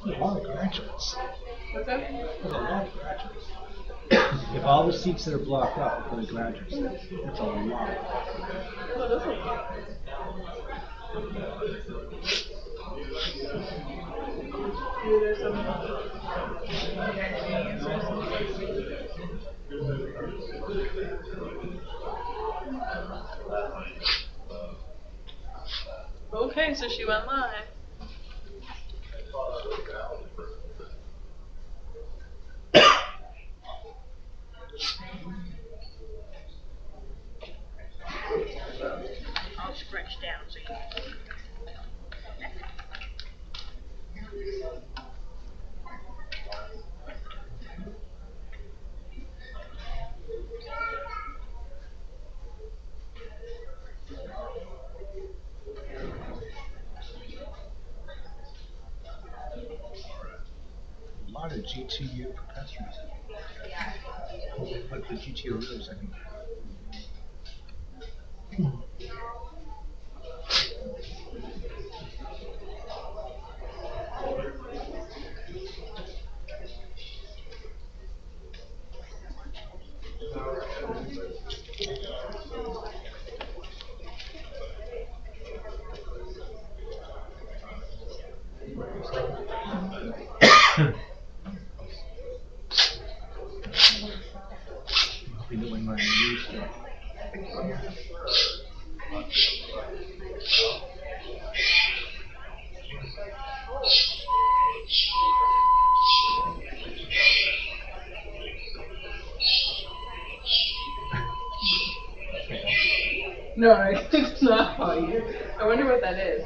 There's a lot of graduates. What's that? There's a lot of graduates. If all the seats that are blocked up are for the graduates, that's a lot. Oh, that's a lot. Maybe there's some PhDs or something. Okay, so she went live. I'll stretch down so you can see. A lot of GTU professors. Like the GTU rooms, I think. I'll be doing my new stuff. No, it's not funny. I wonder what that is.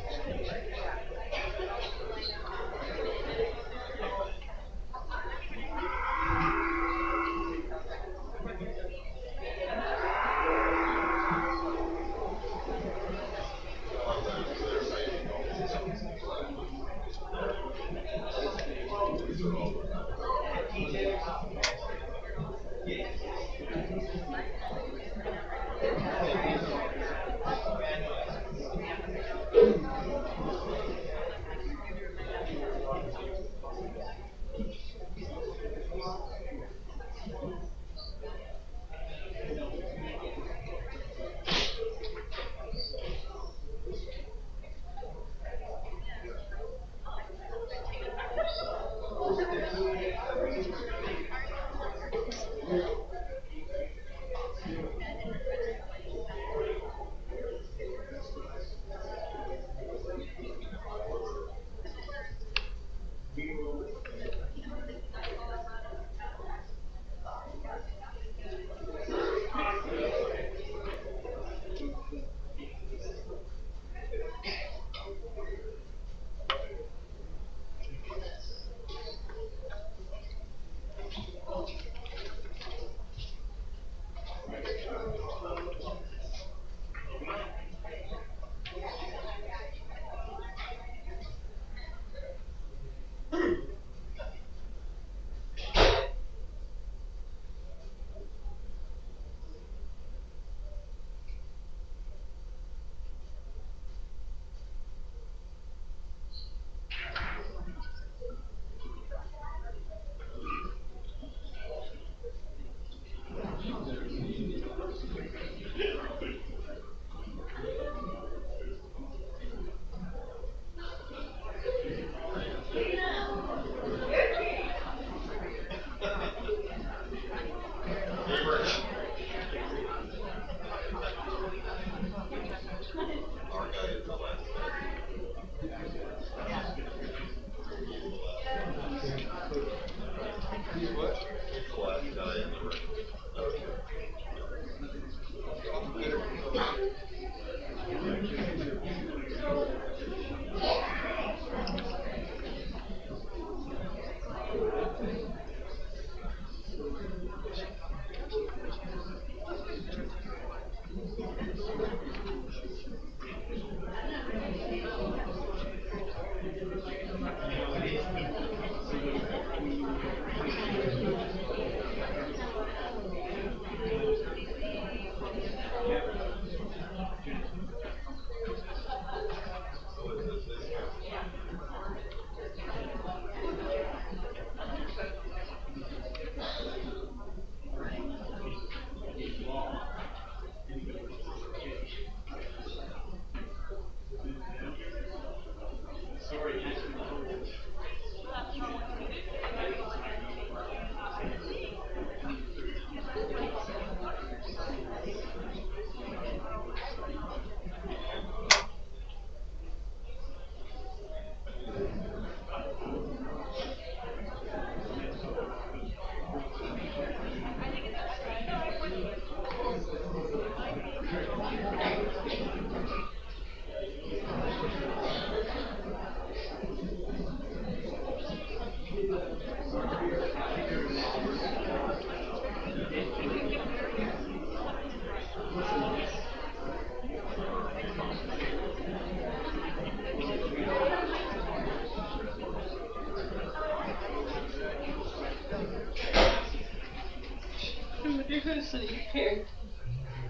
City here.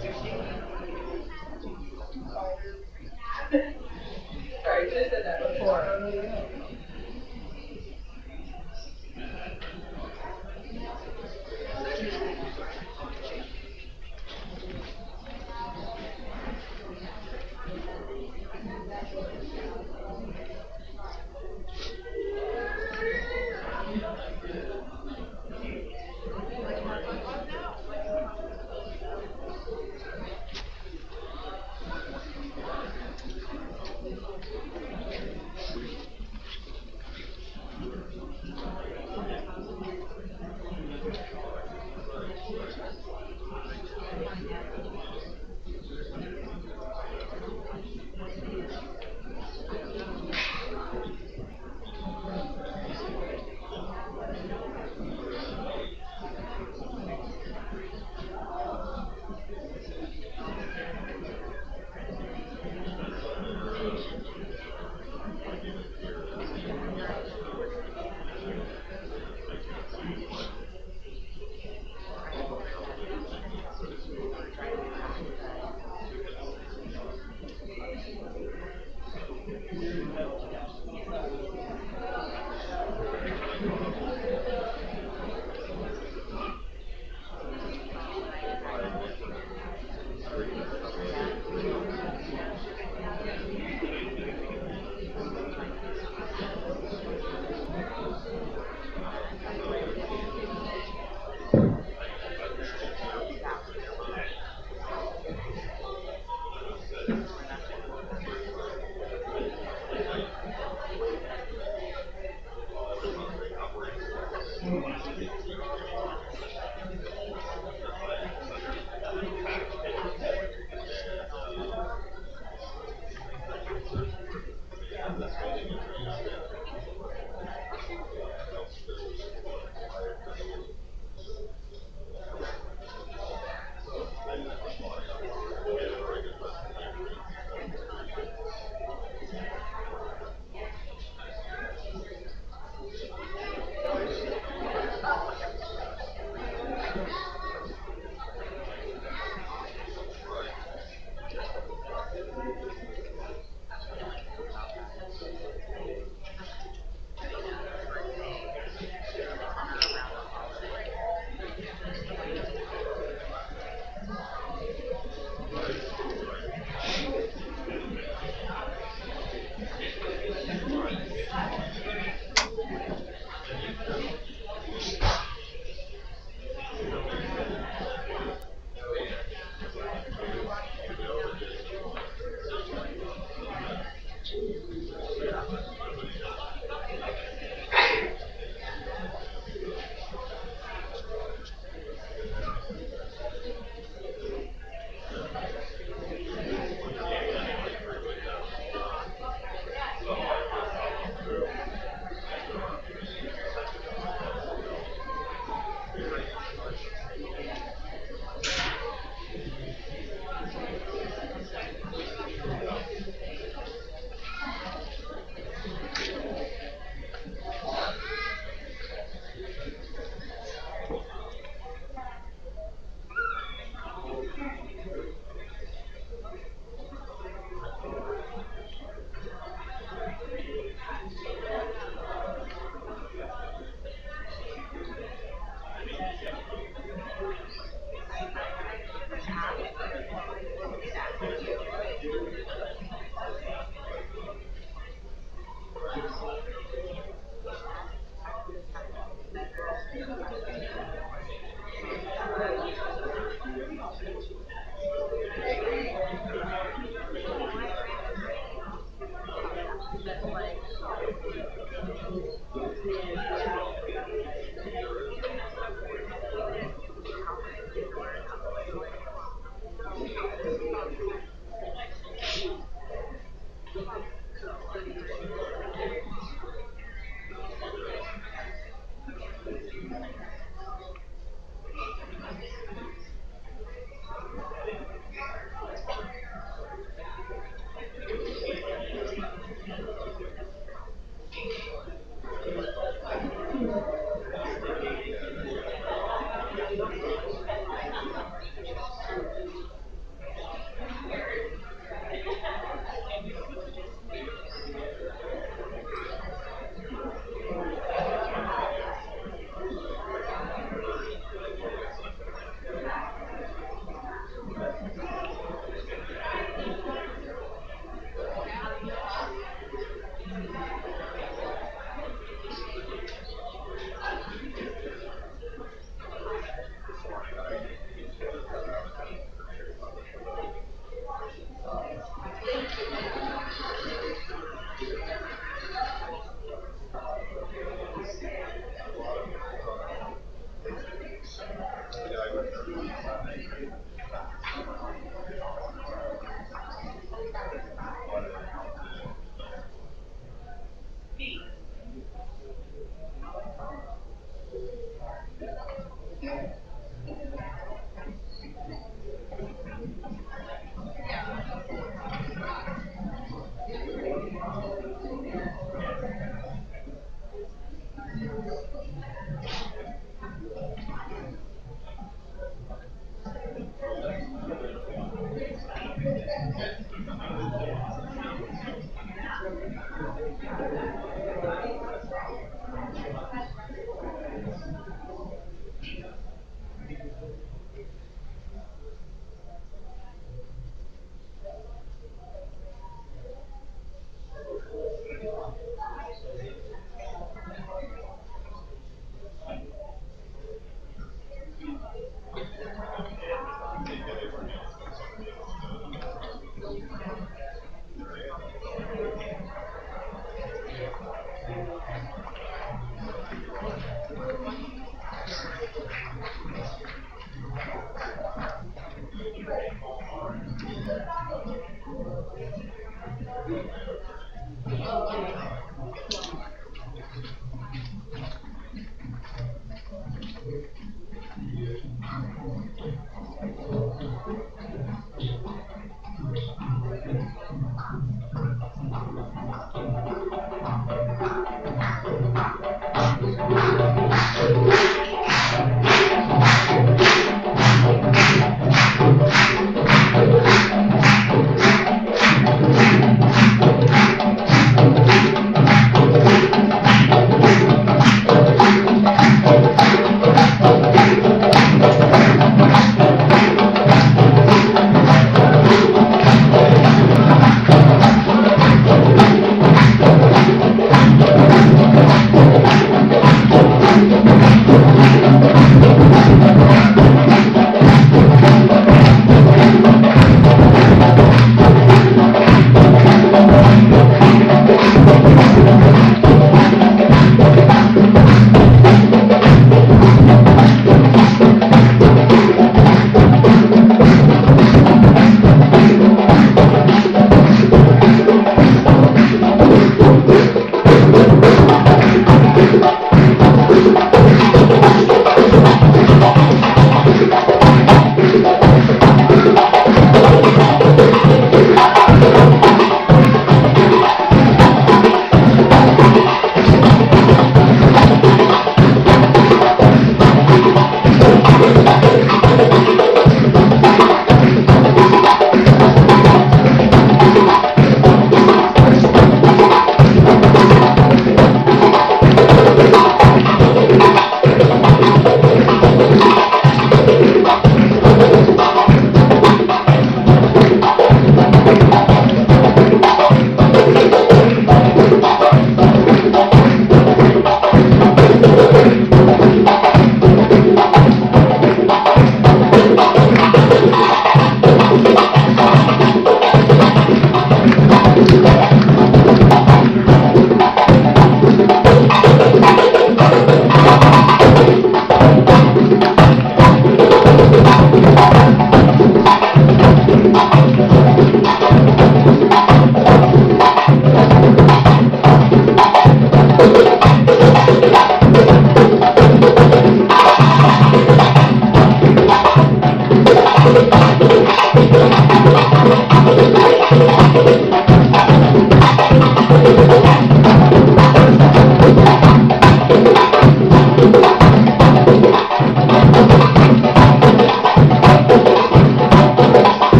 Sorry, I should have said that before.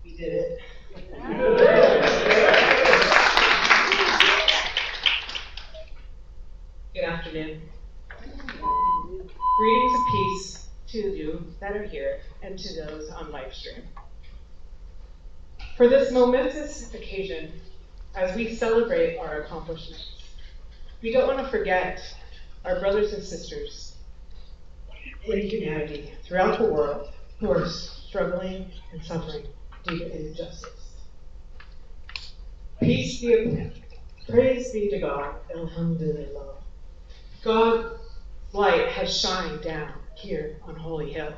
We did it. Good afternoon. Greetings of peace to you that are here and to those on live stream. For this momentous occasion, as we celebrate our accomplishments, we don't want to forget our brothers and sisters in humanity throughout the world who are struggling and suffering due to injustice. Praise be to God, Alhamdulillah. God's light has shined down here on Holy Hill.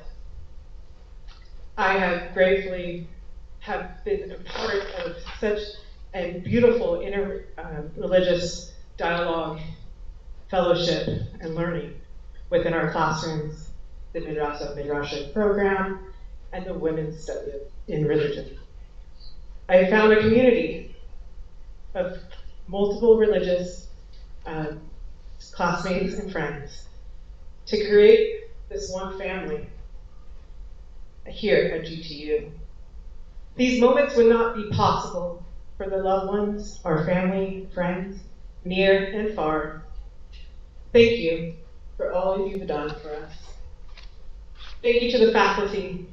I have gratefully been a part of such a beautiful interreligious dialogue, fellowship, and learning within our classrooms, the Midrasha program, and the women's study in religion. I found a community of multiple religious classmates and friends to create this one family here at GTU. These moments would not be possible for the loved ones, our family, friends, near and far. Thank you for all you've done for us. Thank you to the faculty,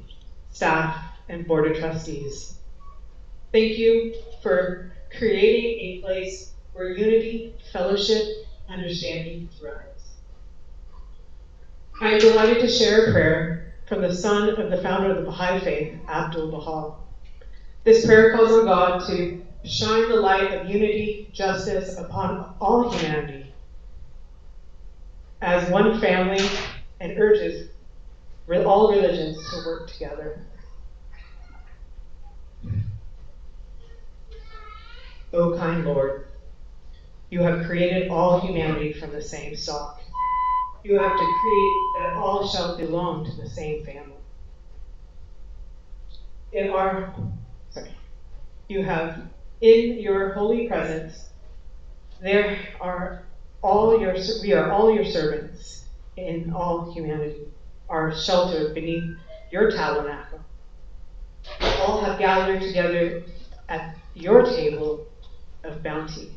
staff, and board of trustees. Thank you for creating a place where unity, fellowship, and understanding thrives. I am delighted to share a prayer from the son of the founder of the Baha'i Faith, Abdul Baha. This prayer calls on God to shine the light of unity, justice upon all humanity as one family, and urges all religions to work together. O kind Lord, you have created all humanity from the same stock. You have decreed that all shall belong to the same family. You have in your holy presence, we are all your servants in all humanity, are sheltered beneath your tabernacle. All have gathered together at your table of bounty.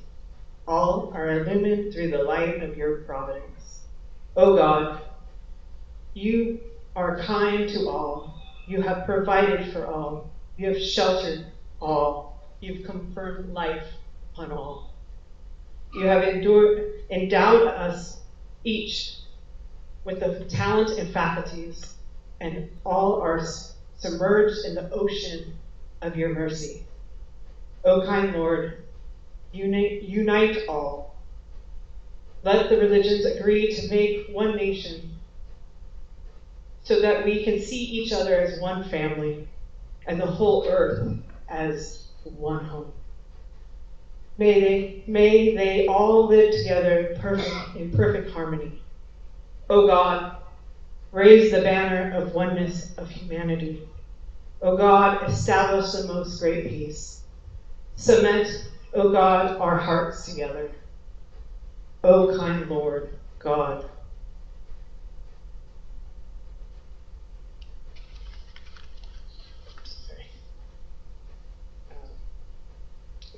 All are illumined through the light of your providence. O God, you are kind to all. You have provided for all. You have sheltered all. You've conferred life upon all. You have endowed us each with the talent and faculties, and all are submerged in the ocean of your mercy. O kind Lord, unite all. Let the religions agree to make one nation so that we can see each other as one family and the whole earth as one home. May they all live together in perfect harmony. O God, raise the banner of oneness of humanity. O God, establish the most great peace. Cement, O God, our hearts together. O kind Lord, God.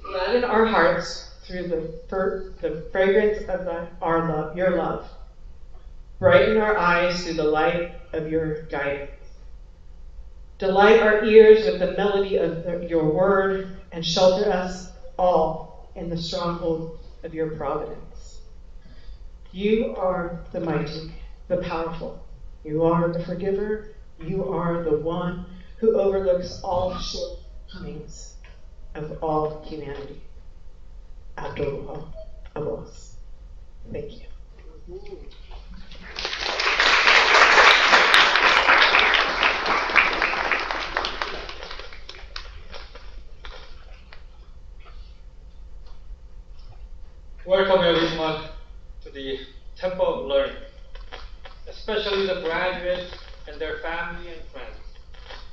Gladden our hearts through the fragrance of your love. Brighten our eyes through the light of your guidance. Delight our ears with the melody of your word, and shelter us all in the stronghold of your providence. You are the mighty, the powerful. You are the forgiver. You are the one who overlooks all shortcomings of all humanity. Abdullah Abbas. Thank you. Welcome everyone to the Temple of Learning, especially the graduates and their family and friends,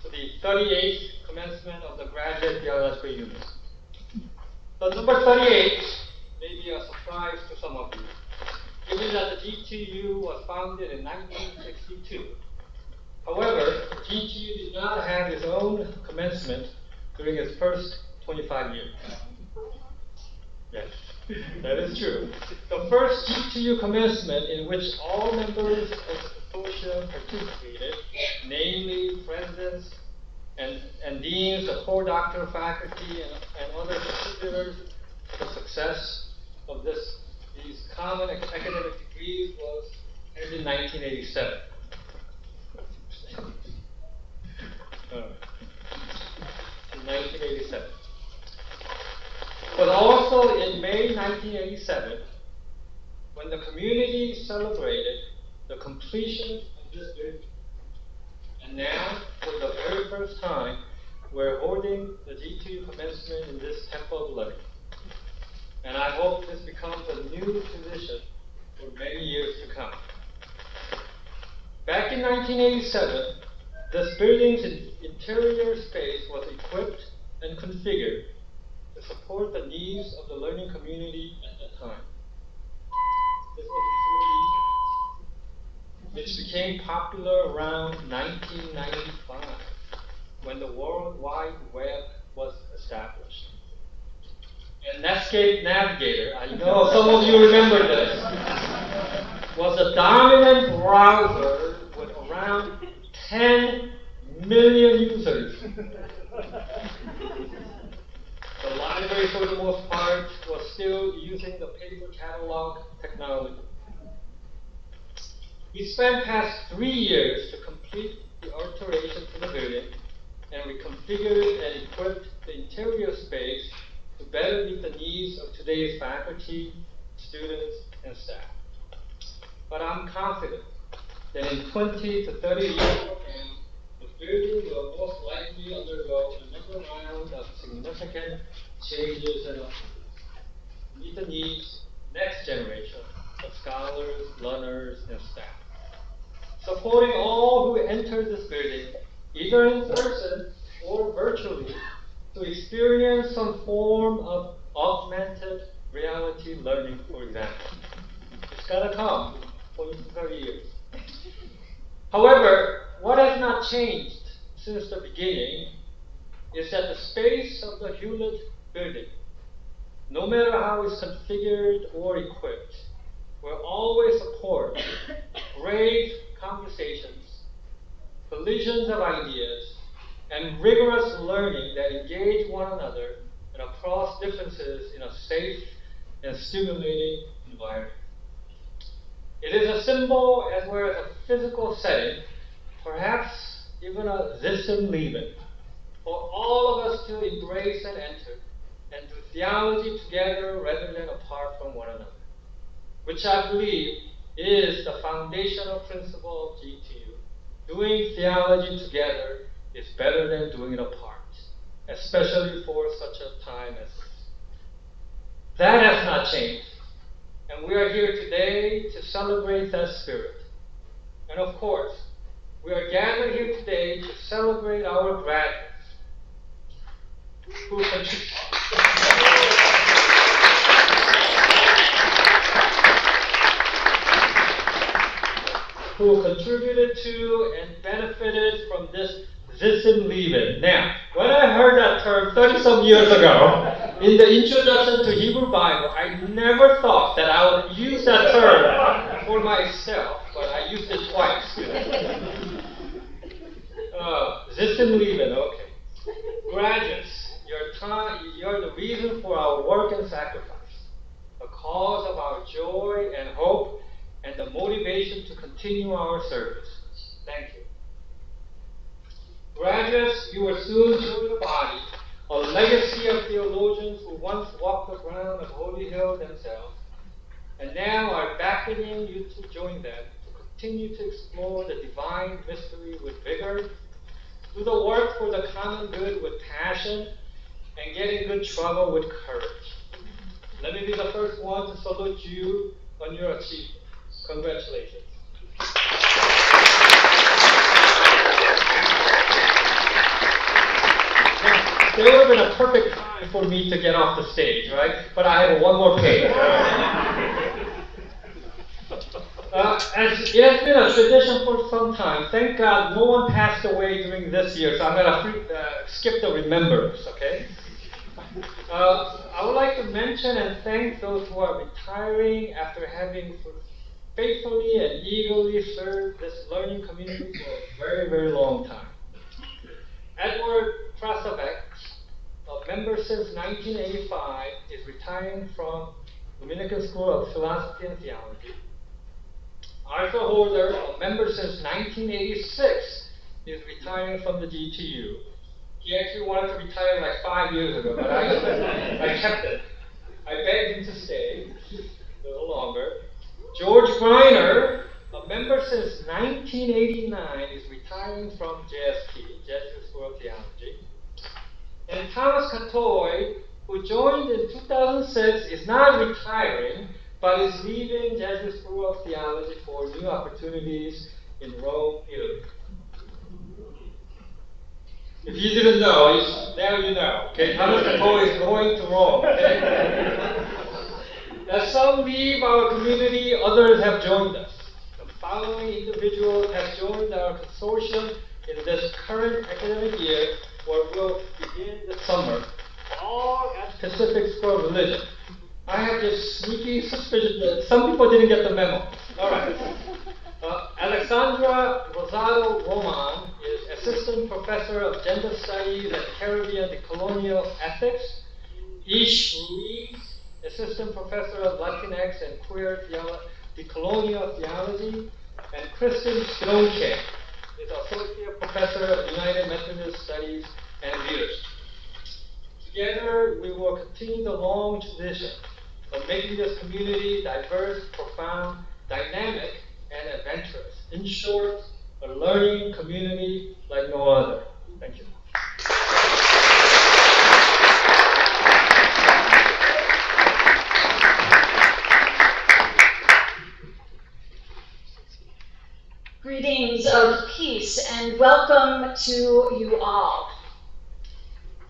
to the 38th commencement of the Graduate Theological Unit. The number 38 may be a surprise to some of you, given that the GTU was founded in 1962. However, GTU did not have its own commencement during its first 25 years. Yes, that is true. The first GTU commencement in which all members of the consortium participated, namely presidents and deans, the core doctoral faculty, and other contributors to the success of these common academic degrees, was held in 1987. In 1987. But also in May 1987, when the community celebrated the completion of this building. And now, for the very first time, we're holding the GTU commencement in this Temple of Learning. And I hope this becomes a new tradition for many years to come. Back in 1987, this building's interior space was equipped and configured to support the needs of the learning community at that time. This was before the internet, which became popular around 1995, when the World Wide Web was established. And Netscape Navigator, I know some of you remember this, was a dominant browser with around 10 million users. The library, for the most part, was still using the paper catalog technology. We spent past 3 years to complete the alteration to the building, and we configured and equipped the interior space to better meet the needs of today's faculty, students, and staff. But I'm confident that in 20 to 30 years from now, the building will most likely undergo another round of significant changes and upgrades to meet the needs of the next generation of scholars, learners, and staff. Supporting all who enter this building, either in person or virtually, to experience some form of augmented reality learning, for example. It's got to come in 20 to 30 years. However, what has not changed since the beginning is that the space of the Hewlett building, no matter how it's configured or equipped, will always support grave conversations, collisions of ideas, and rigorous learning that engage one another and across differences in a safe and stimulating environment. It is a symbol as well as a physical setting, perhaps even a Sitzen Leben, for all of us to embrace and enter, and do theology together rather than apart from one another, which I believe is the foundational principle of GTU. Doing theology together is better than doing it apart, especially for such a time as this. That has not changed, and we are here today to celebrate that spirit. And of course, we are gathered here today to celebrate our graduates who who contributed to and benefited from this Sitzen Leben. Now, when I heard that term 30-some years ago, in the introduction to Hebrew Bible, I never thought that I would use that term for myself, but I used it twice. Sitzen Leben, okay. Graduates, you're the reason for our work and sacrifice, the cause of our joy and hope, and the motivation to continue our service. Thank you. Graduates, you will soon join the body, a legacy of theologians who once walked the ground of Holy Hill themselves, and now are beckoning you to join them to continue to explore the divine mystery with vigor, do the work for the common good with passion, and get in good trouble with courage. Let me be the first one to salute you on your achievement. Congratulations. There would have been a perfect time for me to get off the stage, right? But I have one more page. As it has been a tradition for some time, thank God no one passed away during this year, so I'm going to skip the remembrance, okay? I would like to mention and thank those who are retiring after having faithfully and eagerly served this learning community for a very, very long time. Edward Krasavec, a member since 1985, is retiring from Dominican School of Philosophy and Theology. Arthur Holder, a member since 1986, is retiring from the GTU. He actually wanted to retire like 5 years ago, but I kept it. I begged him to stay a little longer. George Greiner, a member since 1989, is retiring from JST, Jesuit School of Theology. And Thomas Catoy, who joined in 2006, is not retiring, but is leaving Jesuit School of Theology for new opportunities in Rome, Italy. If you didn't know, now you know. Okay, Thomas Catoy is going to Rome. Okay? As some leave our community, others have joined us. The following individuals have joined our consortium in this current academic year, where we'll begin this summer, all at Pacific School of Religion. I have this sneaky suspicion that some people didn't get the memo. All right. Alexandra Rosado Roman is Assistant Professor of Gender Studies at Caribbean Decolonial Ethics. Ish Ruiz, Assistant Professor of Latinx and Queer Decolonial Theology. And Kristen Stonke is Associate Professor of United Methodist Studies and Leadership. Together, we will continue the long tradition of making this community diverse, profound, dynamic, and adventurous. In short, a learning community like no other. Thank you. Greetings of peace and welcome to you all.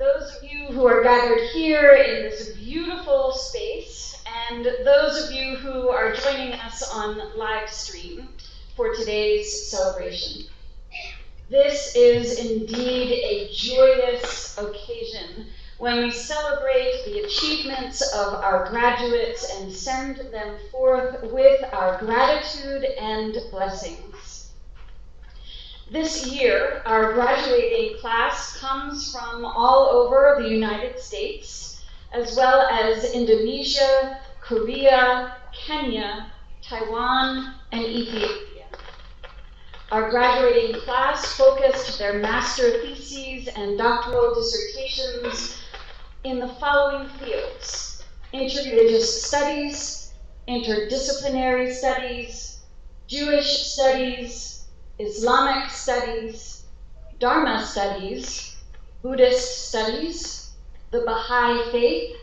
Those of you who are gathered here in this beautiful space, and those of you who are joining us on live stream for today's celebration. This is indeed a joyous occasion when we celebrate the achievements of our graduates and send them forth with our gratitude and blessings. This year, our graduating class comes from all over the United States, as well as Indonesia, Korea, Kenya, Taiwan, and Ethiopia. Our graduating class focused their master theses and doctoral dissertations in the following fields: interreligious studies, interdisciplinary studies, Jewish studies, Islamic studies, Dharma studies, Buddhist studies, the Baha'i faith,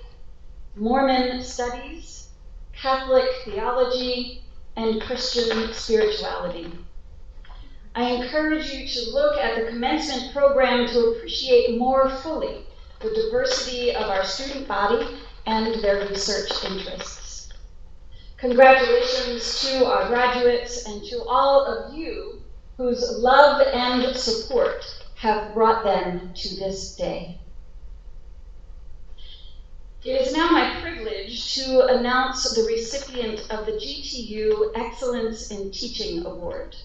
Mormon studies, Catholic theology, and Christian spirituality. I encourage you to look at the commencement program to appreciate more fully the diversity of our student body and their research interests. Congratulations to our graduates and to all of you whose love and support have brought them to this day. It is now my privilege to announce the recipient of the GTU Excellence in Teaching Award.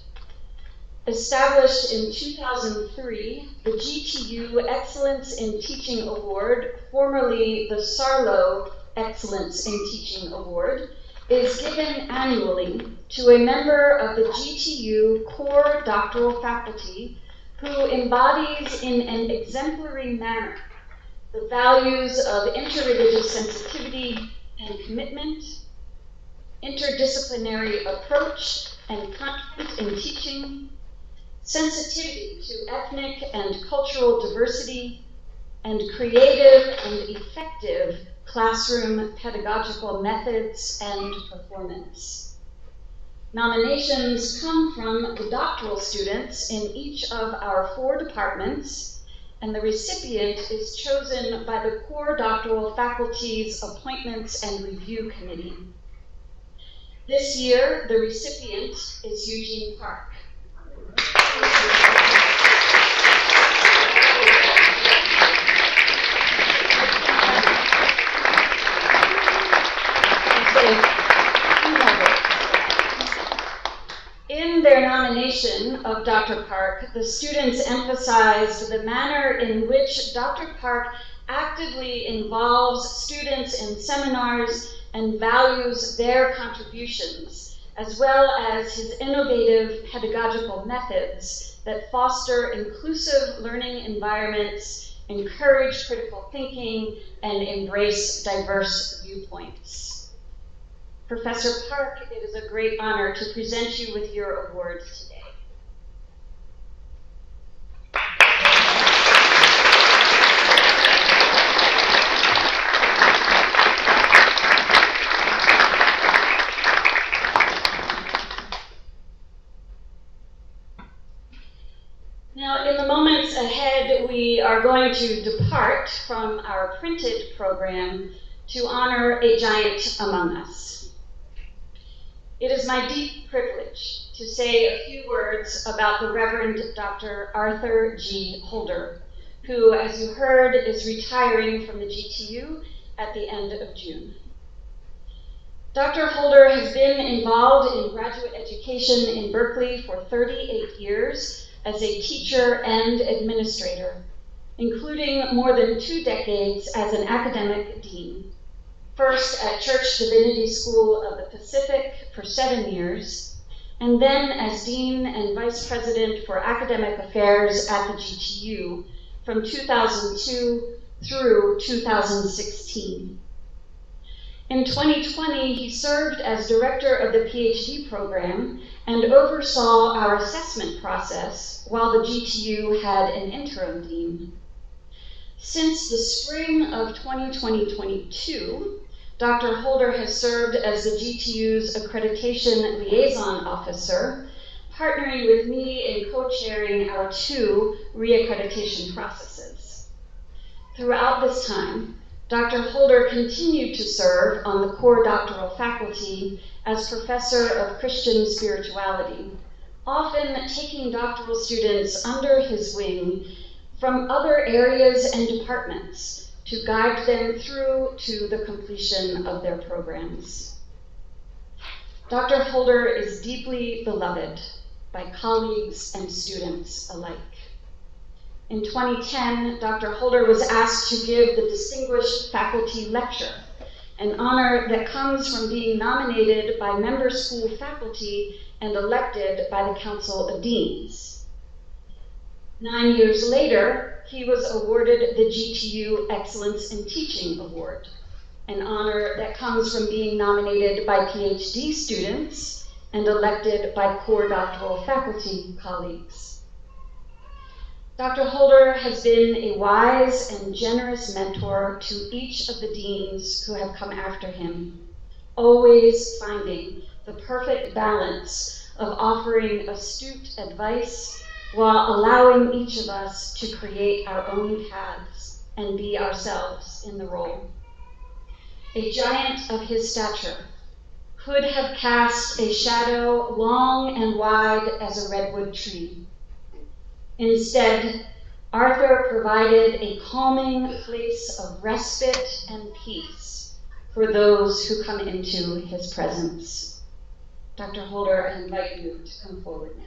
Established in 2003, the GTU Excellence in Teaching Award, formerly the Sarlo Excellence in Teaching Award, is given annually to a member of the GTU core doctoral faculty who embodies in an exemplary manner the values of interreligious sensitivity and commitment, interdisciplinary approach and content in teaching, sensitivity to ethnic and cultural diversity, and creative and effective classroom pedagogical methods and performance. Nominations come from the doctoral students in each of our 4 departments, and the recipient is chosen by the core doctoral faculty's Appointments and Review Committee. This year, the recipient is Eugene Park. In their nomination of Dr. Park, the students emphasized the manner in which Dr. Park actively involves students in seminars and values their contributions, as well as his innovative pedagogical methods that foster inclusive learning environments, encourage critical thinking, and embrace diverse viewpoints. Professor Park, it is a great honor to present you with your award today. Now, in the moments ahead, we are going to depart from our printed program to honor a giant among us. It is my deep privilege to say a few words about the Reverend Dr. Arthur G. Holder, who, as you heard, is retiring from the GTU at the end of June. Dr. Holder has been involved in graduate education in Berkeley for 38 years as a teacher and administrator, including more than 2 decades as an academic dean. First at Church Divinity School of the Pacific for 7 years, and then as Dean and Vice President for Academic Affairs at the GTU from 2002 through 2016. In 2020, he served as Director of the PhD program and oversaw our assessment process while the GTU had an interim dean. Since the spring of 2022, Dr. Holder has served as the GTU's Accreditation Liaison Officer, partnering with me in co-chairing our 2 reaccreditation processes. Throughout this time, Dr. Holder continued to serve on the core doctoral faculty as Professor of Christian Spirituality, often taking doctoral students under his wing from other areas and departments to guide them through to the completion of their programs. Dr. Holder is deeply beloved by colleagues and students alike. In 2010, Dr. Holder was asked to give the Distinguished Faculty Lecture, an honor that comes from being nominated by member school faculty and elected by the Council of Deans. 9 years later, he was awarded the GTU Excellence in Teaching Award, an honor that comes from being nominated by PhD students and elected by core doctoral faculty colleagues. Dr. Holder has been a wise and generous mentor to each of the deans who have come after him, always finding the perfect balance of offering astute advice while allowing each of us to create our own paths and be ourselves in the role. A giant of his stature, could have cast a shadow long and wide as a redwood tree. Instead, Arthur provided a calming place of respite and peace for those who come into his presence. Dr. Holder, I invite you to come forward now.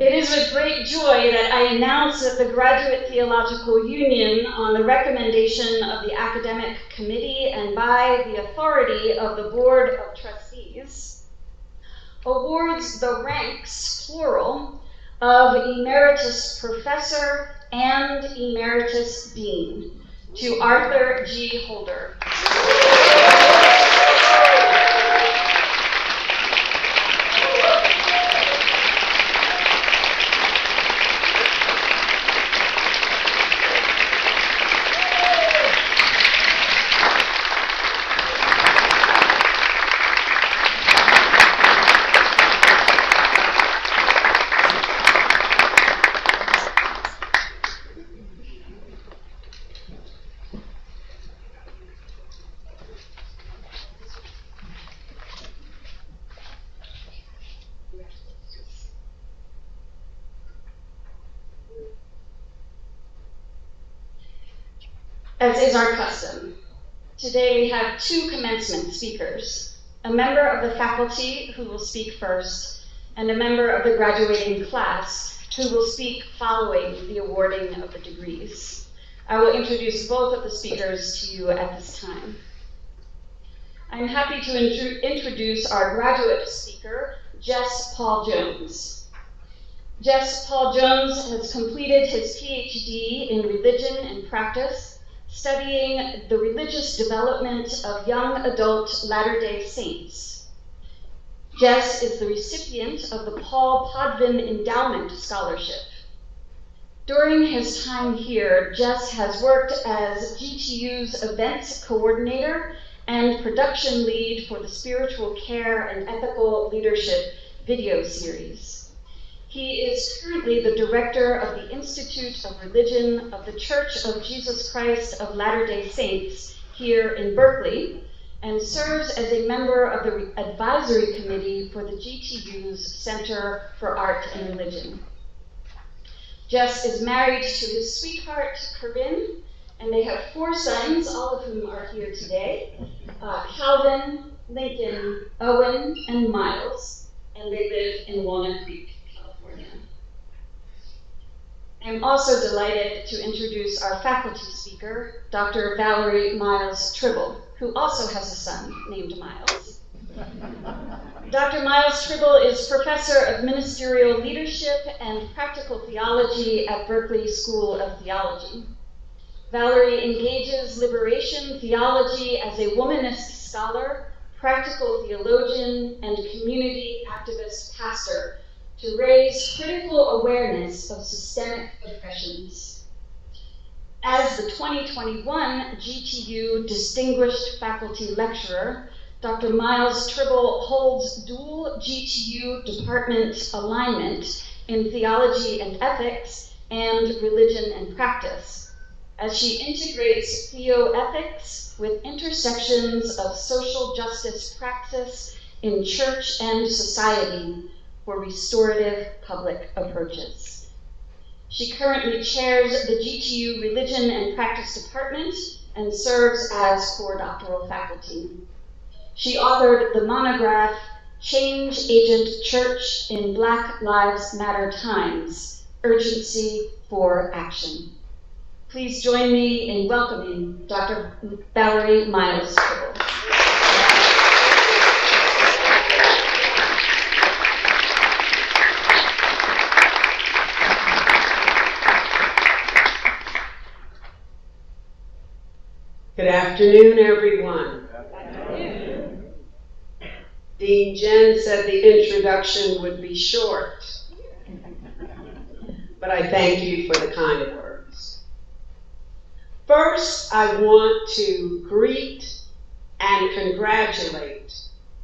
It is with great joy that I announce that the Graduate Theological Union, on the recommendation of the Academic Committee and by the authority of the Board of Trustees, awards the ranks, plural, of Emeritus Professor and Emeritus Dean to Arthur G. Holder. As is our custom, today we have two commencement speakers, a member of the faculty who will speak first, and a member of the graduating class who will speak following the awarding of the degrees. I will introduce both of the speakers to you at this time. I'm happy to introduce our graduate speaker, Jess Paul Jones. Jess Paul Jones has completed his PhD in religion and practice, studying the religious development of young adult Latter-day Saints. Jess is the recipient of the Paul Podvin Endowment Scholarship. During his time here, Jess has worked as GTU's events coordinator and production lead for the Spiritual Care and Ethical Leadership video series. He is currently the director of the Institute of Religion of the Church of Jesus Christ of Latter-day Saints here in Berkeley, and serves as a member of the advisory committee for the GTU's Center for Art and Religion. Jess is married to his sweetheart, Corinne, and they have 4 sons, all of whom are here today, Calvin, Lincoln, Owen, and Miles, and they live in Walnut Creek, California. I'm also delighted to introduce our faculty speaker, Dr. Valerie Miles Tribble, who also has a son named Miles. Dr. Miles Tribble is Professor of Ministerial Leadership and Practical Theology at Berkeley School of Theology. Valerie engages liberation theology as a womanist scholar, practical theologian, and community activist pastor to raise critical awareness of systemic oppressions. As the 2021 GTU Distinguished Faculty Lecturer, Dr. Miles Tribble holds dual GTU department alignment in theology and ethics and religion and practice, as she integrates theoethics with intersections of social justice praxis in church and society for restorative public approaches. She currently chairs the GTU Religion and Practice Department and serves as core doctoral faculty. She authored the monograph, Change Agent Church in Black Lives Matter Times, Urgency for Action. Please join me in welcoming Dr. Valerie Miles Tribble. Good afternoon, everyone. Dean Jen said the introduction would be short, but I thank you for the kind words. First, I want to greet and congratulate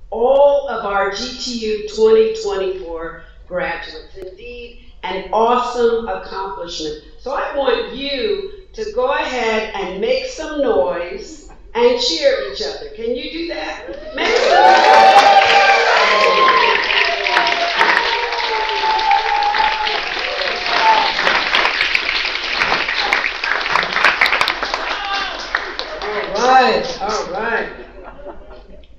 all of our GTU 2024 graduates. Indeed, an awesome accomplishment. So I want you to go ahead and make some noise and cheer each other. Can you do that? Make All right.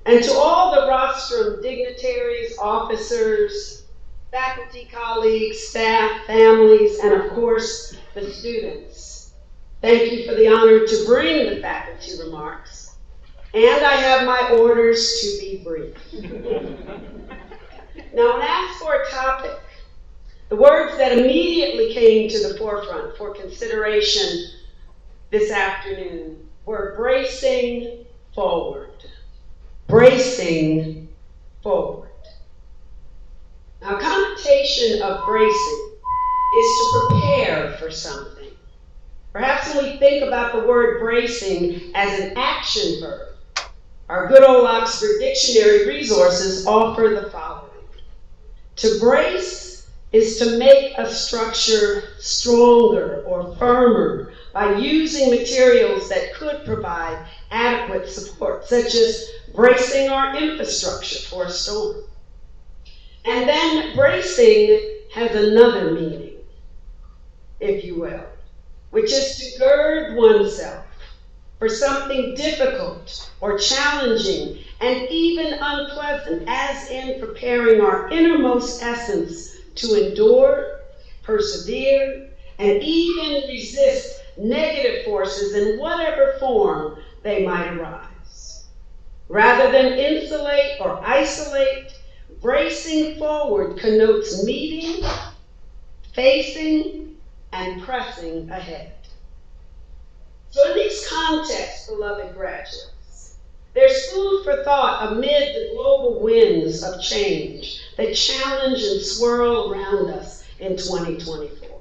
And to all the rostrum dignitaries, officers, faculty, colleagues, staff, families, and of course, the students, thank you for the honor to bring the faculty remarks. And I have my orders to be brief. Now, when asked for a topic, the words that immediately came to the forefront for consideration this afternoon were bracing forward. Bracing forward. Now, a connotation of bracing is to prepare for something. Perhaps when we think about the word bracing as an action verb, our good old Oxford Dictionary resources offer the following. To brace is to make a structure stronger or firmer by using materials that could provide adequate support, such as bracing our infrastructure for a storm. And then bracing has another meaning, if you will, which is to gird oneself for something difficult or challenging and even unpleasant, as in preparing our innermost essence to endure, persevere, and even resist negative forces in whatever form they might arise. Rather than insulate or isolate, bracing forward connotes meeting, facing, and pressing ahead. So in these contexts, beloved graduates, there's food for thought amid the global winds of change that challenge and swirl around us in 2024.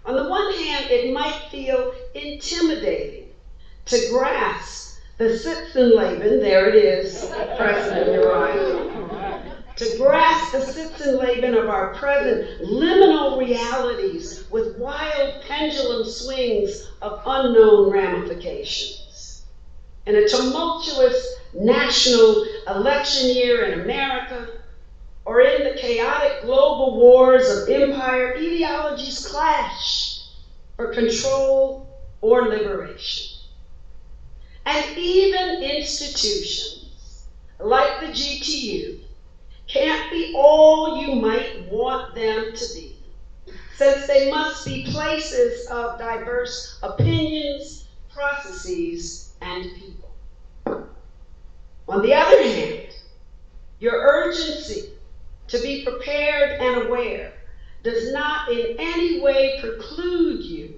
On the one hand, it might feel intimidating to grasp the Sitzenleben, there it is, President Uriah, to grasp the Sitzenleben of our present liminal realities with wild pendulum swings of unknown ramifications. In a tumultuous national election year in America, or in the chaotic global wars of empire, ideologies clash for control or liberation. And even institutions like the GTU can't be all you might want them to be, since they must be places of diverse opinions, processes, and people. On the other hand, your urgency to be prepared and aware does not in any way preclude you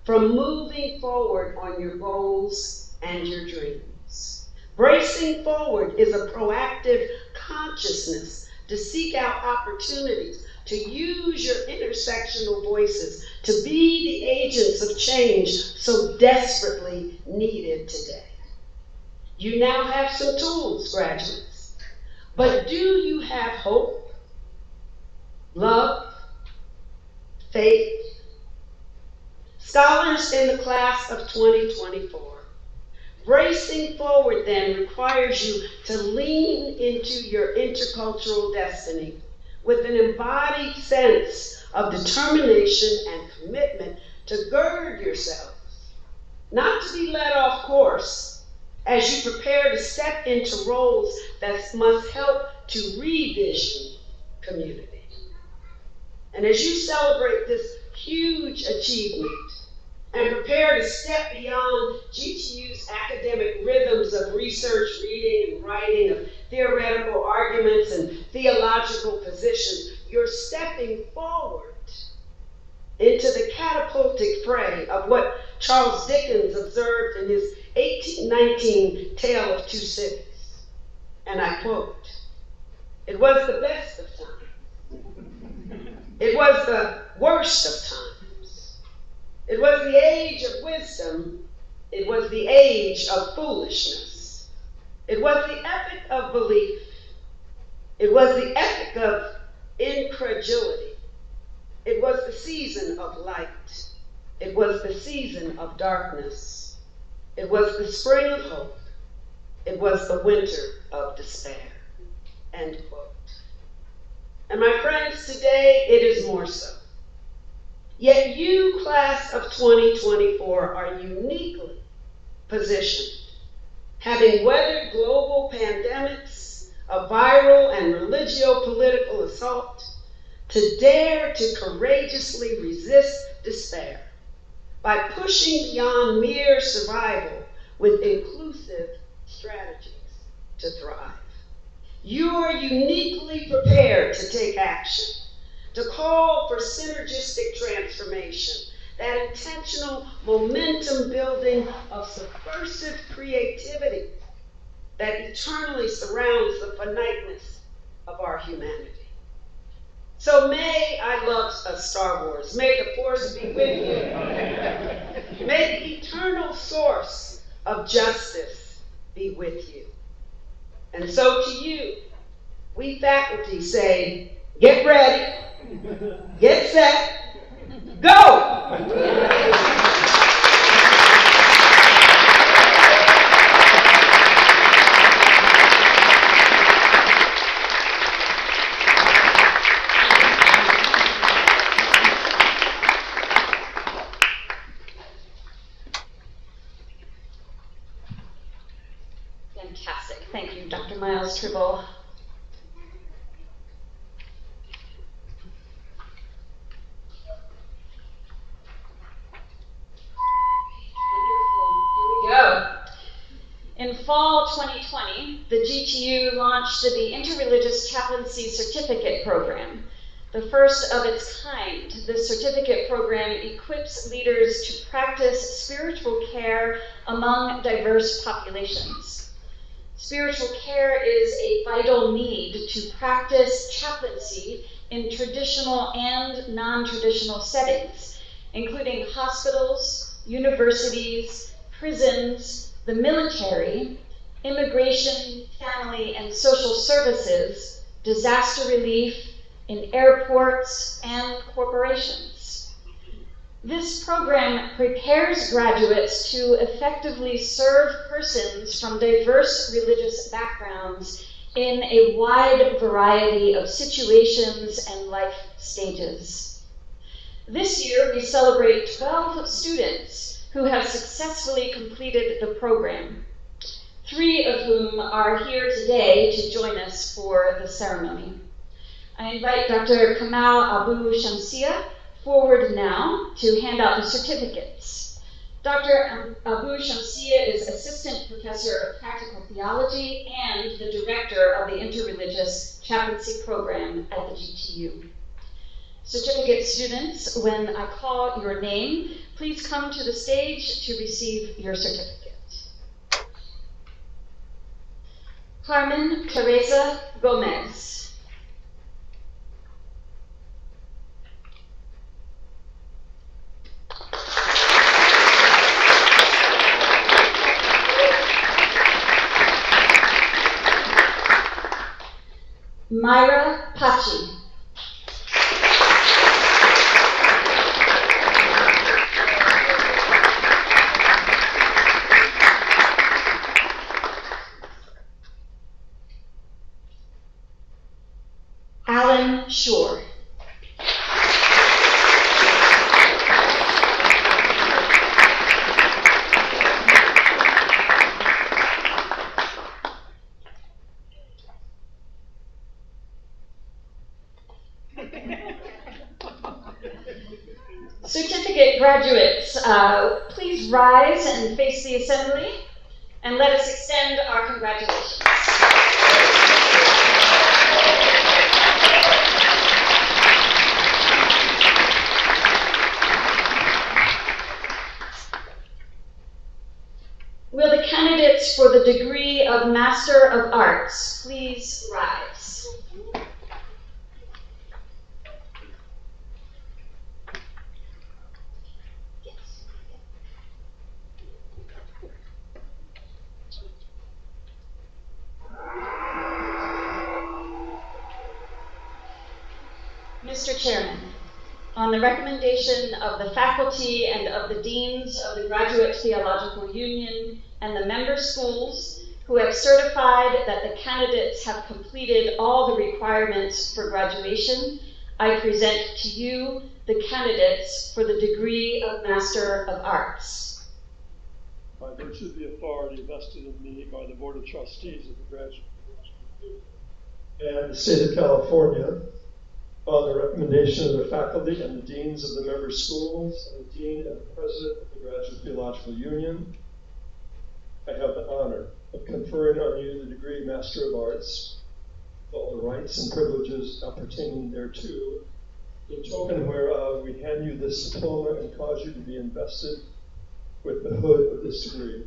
from moving forward on your goals and your dreams. Bracing forward is a proactive consciousness to seek out opportunities, to use your intersectional voices, to be the agents of change so desperately needed today. You now have some tools, graduates, but do you have hope, love, faith? Scholars in the class of 2024, bracing forward then requires you to lean into your intercultural destiny with an embodied sense of determination and commitment to gird yourselves, not to be led off course as you prepare to step into roles that must help to revision community. And as you celebrate this huge achievement and prepare to step beyond GTU's academic rhythms of research, reading, and writing, of theoretical arguments and theological positions, you're stepping forward into the catapultic fray of what Charles Dickens observed in his 1819 Tale of Two Cities. And I quote, "It was the best of times. It was the worst of times. It was the age of wisdom. It was the age of foolishness. It was the epoch of belief. It was the epoch of incredulity. It was the season of light. It was the season of darkness. It was the spring of hope. It was the winter of despair. End quote. And my friends, today it is more so. Yet you, class of 2024, are uniquely positioned, having weathered global pandemics, a viral and religio-political assault, to dare to courageously resist despair by pushing beyond mere survival with inclusive strategies to thrive. You are uniquely prepared to take action, to call for synergistic transformation, that intentional momentum building of subversive creativity that eternally surrounds the finiteness of our humanity. So may, I love Star Wars, may the force be with you. May the eternal source of justice be with you. And so to you, we faculty say, get ready, get set, go! Fantastic. Thank you, Dr. Miles Tribble. In fall 2020, the GTU launched the Interreligious Chaplaincy Certificate Program, the first of its kind. This certificate program equips leaders to practice spiritual care among diverse populations. Spiritual care is a vital need to practice chaplaincy in traditional and non-traditional settings, including hospitals, universities, prisons, the military, immigration, family and social services, disaster relief, in airports and corporations. This program prepares graduates to effectively serve persons from diverse religious backgrounds in a wide variety of situations and life stages. This year, we celebrate 12 students who have successfully completed the program, 3 of whom are here today to join us for the ceremony. I invite Dr. Kamal Abu Shamsia forward now to hand out the certificates. Dr. Abu Shamsia is Assistant Professor of Practical Theology and the Director of the Interreligious Chaplaincy Program at the GTU. Certificate students, when I call your name, please come to the stage to receive your certificate. Carmen Teresa Gomez. Myra Pachi. Alan Shore. Certificate graduates, please rise and face the assembly, and let us extend our congratulations. Will the candidates for the degree of Master of Arts please rise? Yes. Mr. Chairman, on the recommendation of the faculty and of the deans of the Graduate Theological Union and the member schools who have certified that the candidates have completed all the requirements for graduation, I present to you the candidates for the degree of Master of Arts. By virtue of the authority vested in me by the Board of Trustees of the Graduate and the State of California, on the recommendation of the faculty and the deans of the member schools and the dean and the president of the Graduate Theological Union, I have the honor of conferring on you the degree Master of Arts, with all the rights and privileges appertaining thereto, in token whereof we hand you this diploma and cause you to be invested with the hood of this degree.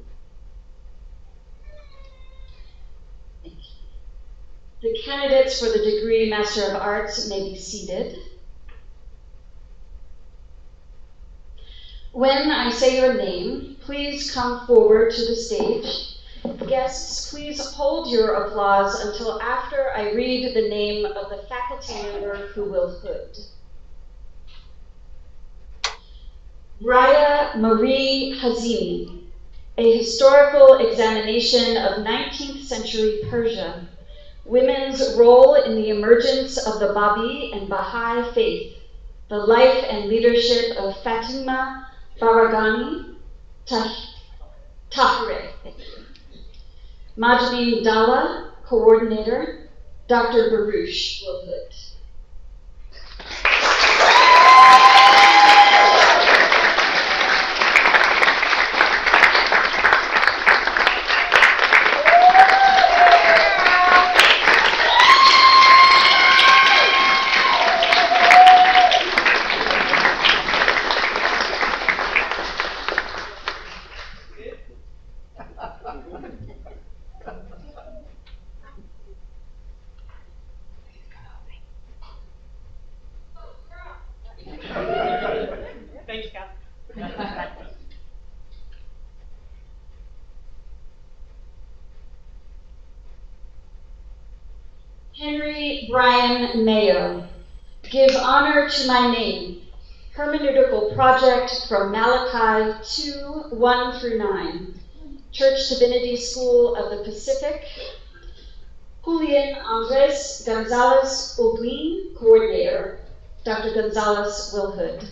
The candidates for the degree Master of Arts may be seated. When I say your name, please come forward to the stage. Guests, please hold your applause until after I read the name of the faculty member who will hood. Raya Marie Hazimi, a historical examination of 19th century Persia, women's role in the emergence of the Babi and Baha'i faith, the life and leadership of Fatima Baragani Tahre. Majmin Dalla, coordinator, Dr. Baruch will hood. Thanks, Cal. Henry Brian Mayo, give honor to my name. Hermeneutical project from Malachi 2:1-9. Church Divinity School of the Pacific. Julian Andres Gonzalez Oblin, coordinator. Dr. Gonzalez will hood.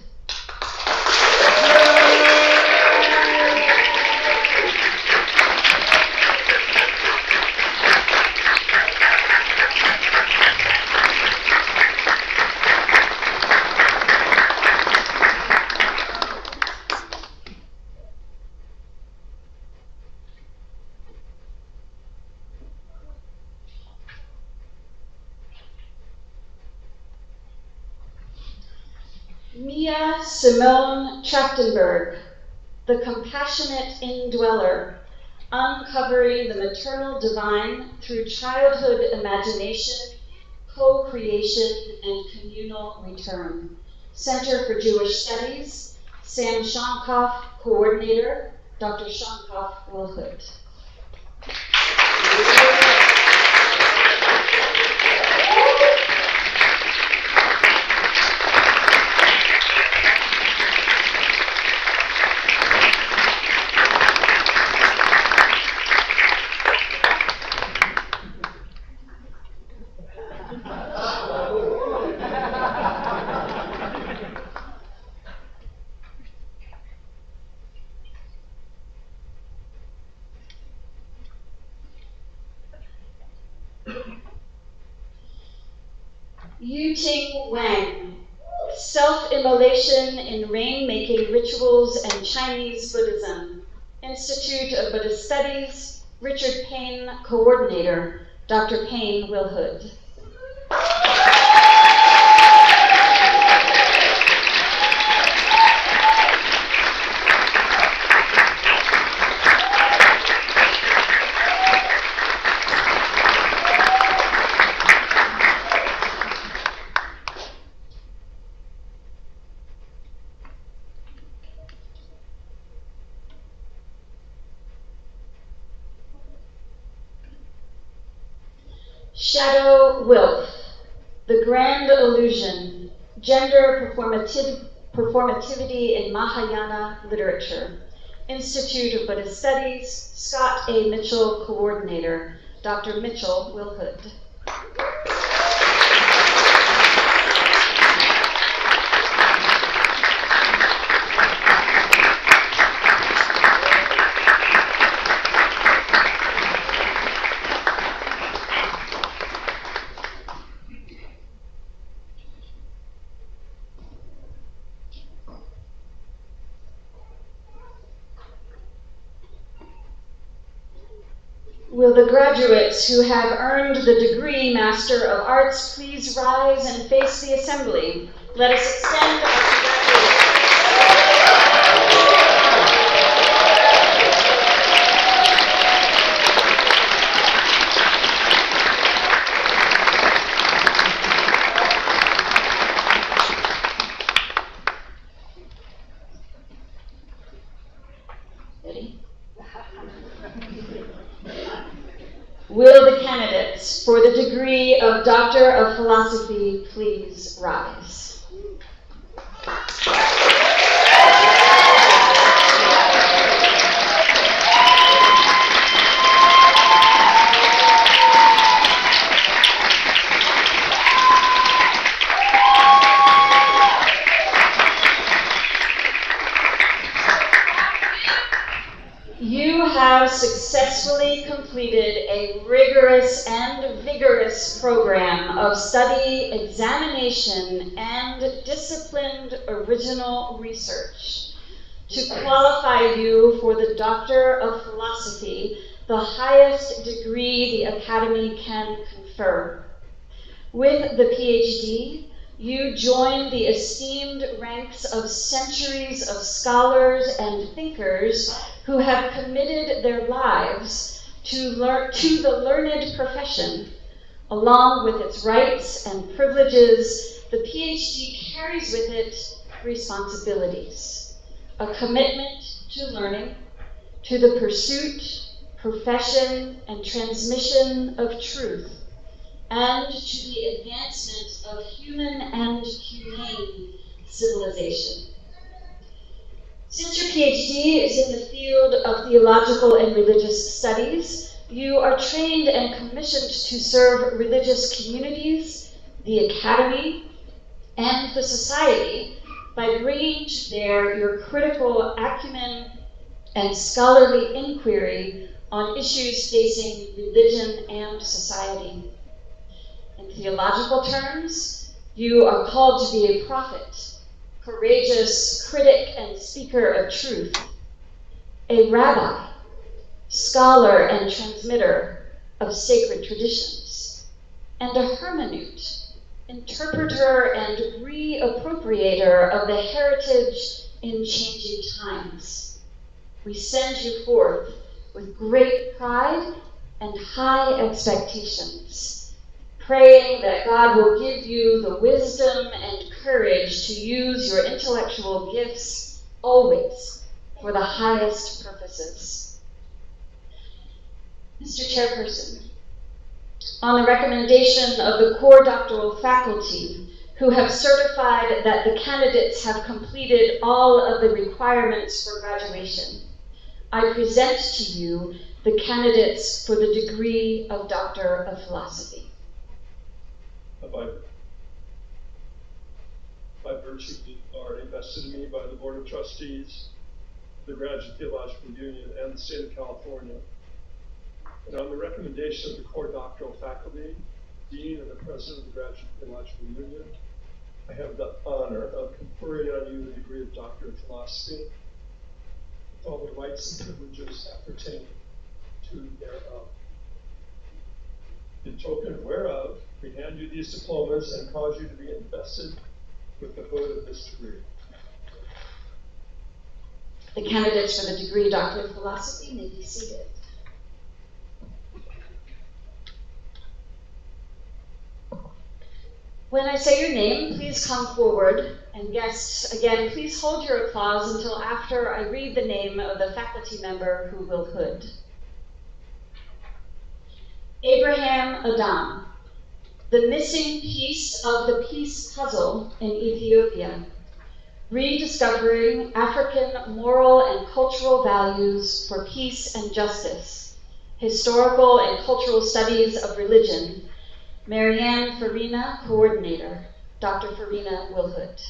Mia Simone Trachtenberg, the compassionate indweller, uncovering the maternal divine through childhood imagination, co-creation, and communal return. Center for Jewish Studies, Sam Shonkoff, coordinator, Dr. Shonkoff will hood. Yuting Wang, self-immolation in rain-making rituals and Chinese Buddhism. Institute of Buddhist Studies, Richard Payne, coordinator. Dr. Payne will hood. Shadow Wilf, The Grand Illusion, Gender Performativity in Mahayana Literature, Institute of Buddhist Studies, Scott A. Mitchell, Coordinator, Dr. Mitchell Wilhood. Will the graduates who have earned the degree Master of Arts please rise and face the assembly? Let us extend our congratulations. Ready? Will the candidates for the degree of Doctor of Philosophy please rise? You have successfully completed a rigorous and vigorous program of study, examination, and disciplined original research to qualify you for the Doctor of Philosophy, the highest degree the Academy can confer. With the PhD, you join the esteemed ranks of centuries of scholars and thinkers who have committed their lives to the learned profession. Along with its rights and privileges, the PhD carries with it responsibilities, a commitment to learning, to the pursuit, profession, and transmission of truth, and to the advancement of human and humane civilization. Since your PhD is in the field of theological and religious studies, you are trained and commissioned to serve religious communities, the Academy, and the society by bringing to bear your critical acumen and scholarly inquiry on issues facing religion and society. In theological terms, you are called to be a prophet, courageous critic and speaker of truth, a rabbi, scholar and transmitter of sacred traditions, and a hermeneut, interpreter and reappropriator of the heritage in changing times. We send you forth with great pride and high expectations, praying that God will give you the wisdom and courage to use your intellectual gifts always for the highest purposes. Mr. Chairperson, on the recommendation of the core doctoral faculty, who have certified that the candidates have completed all of the requirements for graduation, I present to you the candidates for the degree of Doctor of Philosophy. By virtue of the authority vested in me by the Board of Trustees, the Graduate Theological Union, and the State of California, and on the recommendation of the core doctoral faculty, Dean, and the President of the Graduate Theological Union, I have the honor of conferring on you the degree of Doctor of Philosophy, with all the rights and privileges appertaining to thereof. In token whereof, we hand you these diplomas and cause you to be invested with the hood of this degree. The candidates for the degree Doctor of Philosophy may be seated. When I say your name, please come forward, and guests, again, please hold your applause until after I read the name of the faculty member who will hood. Abraham Adam. The Missing Piece of the Peace Puzzle in Ethiopia, Rediscovering African Moral and Cultural Values for Peace and Justice, Historical and Cultural Studies of Religion, Marianne Farina, Coordinator, Dr. Farina Wilhut.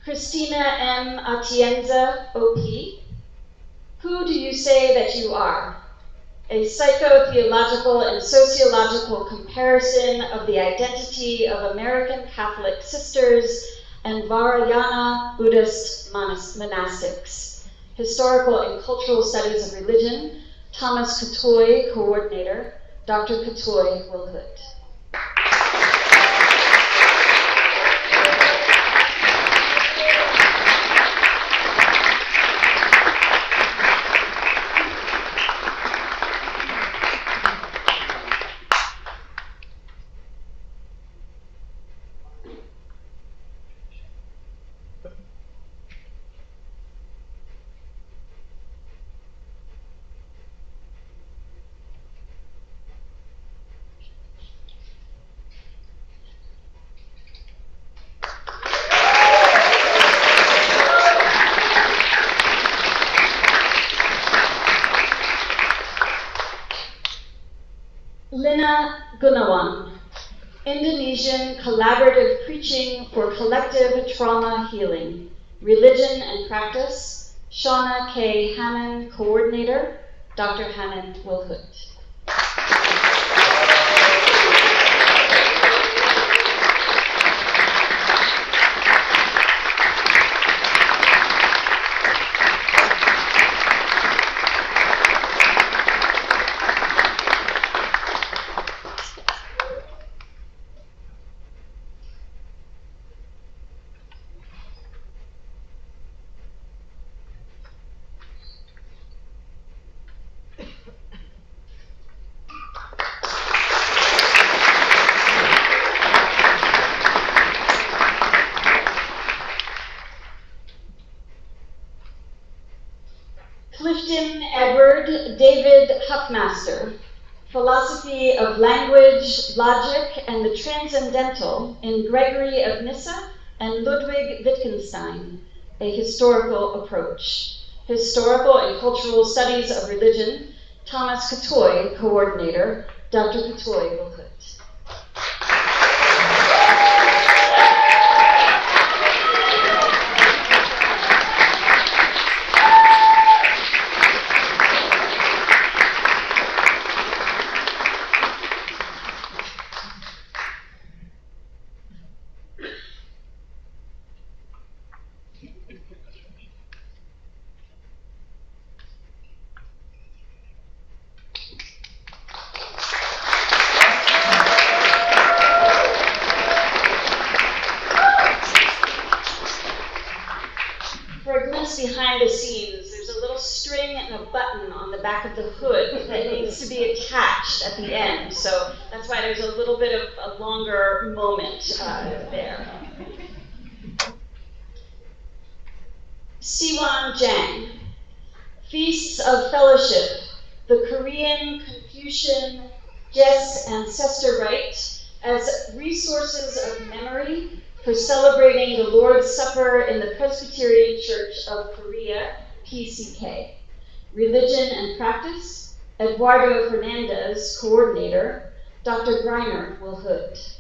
Christina M. Atienza, OP. Who do you say that you are? A psycho-theological and sociological comparison of the identity of American Catholic sisters and Vajrayana Buddhist monastics. Historical and Cultural Studies of Religion, Thomas Katoy, Coordinator, Dr. Katoy Wilhut. Lina Gunawan, Indonesian Collaborative Preaching for Collective Trauma Healing, Religion and Practice, Shauna K. Hannon, Coordinator, Dr. Hannon Wilhut. Clifton Edward David Huffmaster, Philosophy of Language, Logic, and the Transcendental in Gregory of Nyssa and Ludwig Wittgenstein, A Historical Approach. Historical and Cultural Studies of Religion, Thomas Katoy, Coordinator, Dr. Katoy Wilhut. Behind the scenes, there's a little string and a button on the back of the hood that needs to be attached at the end. So that's why there's a little bit of a longer moment there. Siwan Jang, Feasts of Fellowship, the Korean Confucian Jes Ancestor Rite as resources of memory for celebrating the Lord's Supper in the Presbyterian Church of Korea, PCK. Religion and Practice, Eduardo Fernandez, Coordinator, Dr. Greiner Wilhut.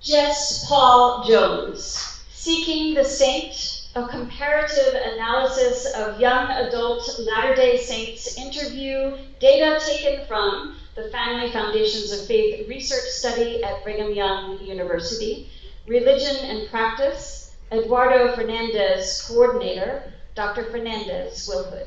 Jess Paul Jones, Seeking the Saint, a comparative analysis of young adult Latter-day Saints interview data taken from the Family Foundations of Faith research study at Brigham Young University. Religion and Practice, Eduardo Fernandez, coordinator. Dr. Fernandez Wilhood.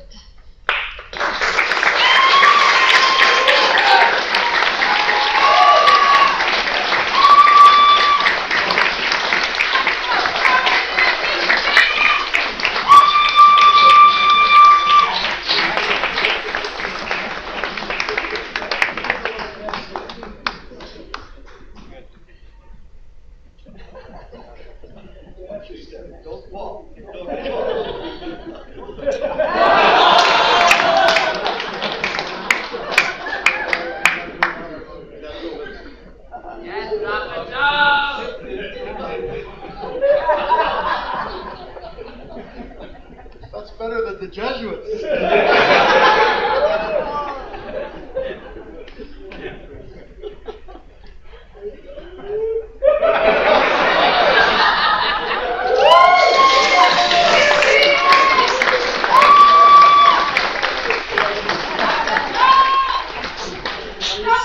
That's better than the Jesuits.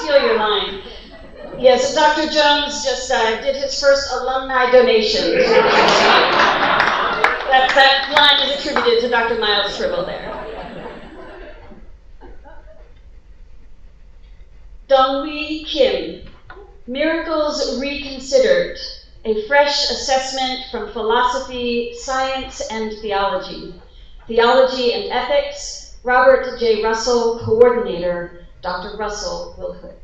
Steal your line. Yes, Dr. Jones just did his first alumni donation. That line is attributed to Dr. Miles Tribble there. Donghui Kim, Miracles Reconsidered, a fresh assessment from philosophy, science, and theology. Theology and Ethics, Robert J. Russell, coordinator. Dr. Russell Wilhood.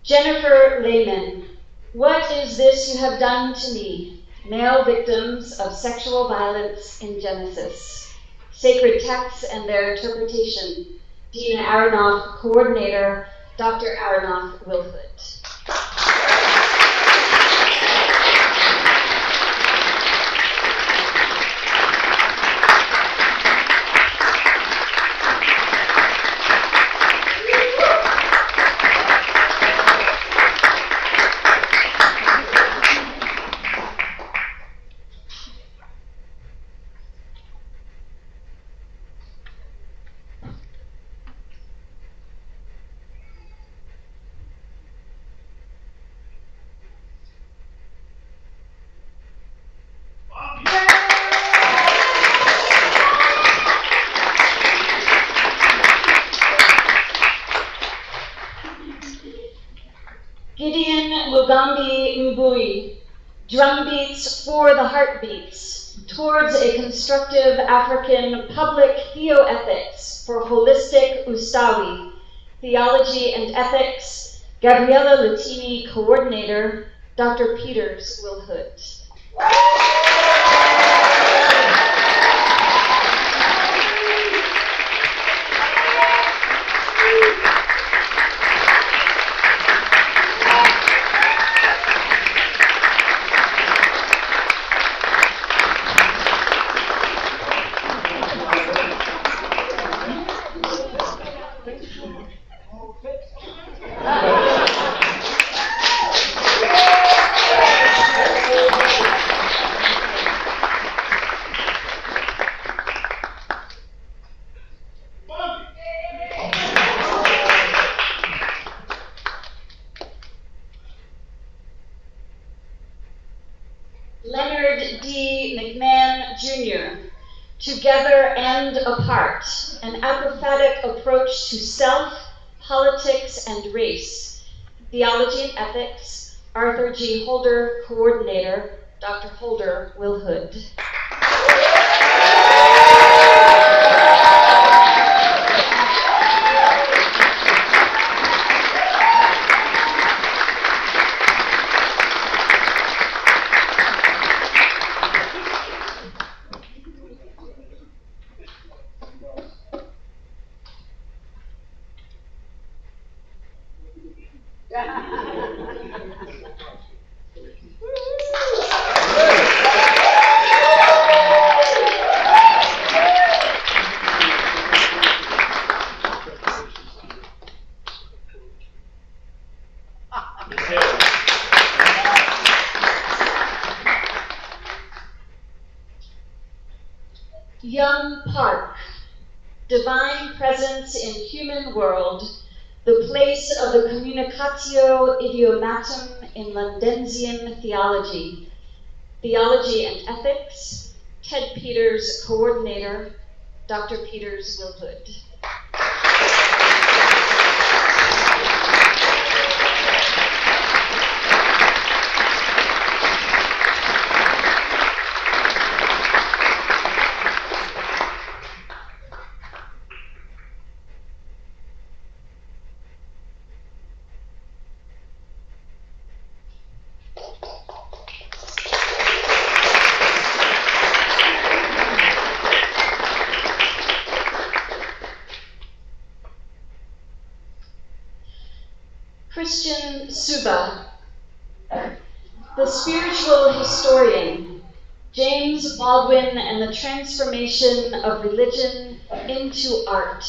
Jennifer Lehman, what is this you have done to me? Male victims of sexual violence in Genesis. Sacred texts and their interpretation. Dina Aronoff, coordinator. Dr. Aronoff Wilhood. Gideon Mugambi Mbui, Drumbeats for the Heartbeats, towards a constructive African public theoethics for holistic Ustawi, theology and ethics, Gabriella Latini, coordinator, Dr. Peters Wilhood. Leonard D. McMahon, Jr., Together and Apart, an apophatic approach to self, politics, and race. Theology and Ethics, Arthur G. Holder, coordinator. Dr. Holder Wilhood. Young Park, divine presence in human world, the place of the communicatio idiomatum in Lundensian theology, theology and ethics, Ted Peters, coordinator, Dr. Peters Wilhood. Christian Suba, the spiritual historian, James Baldwin and the transformation of religion into art,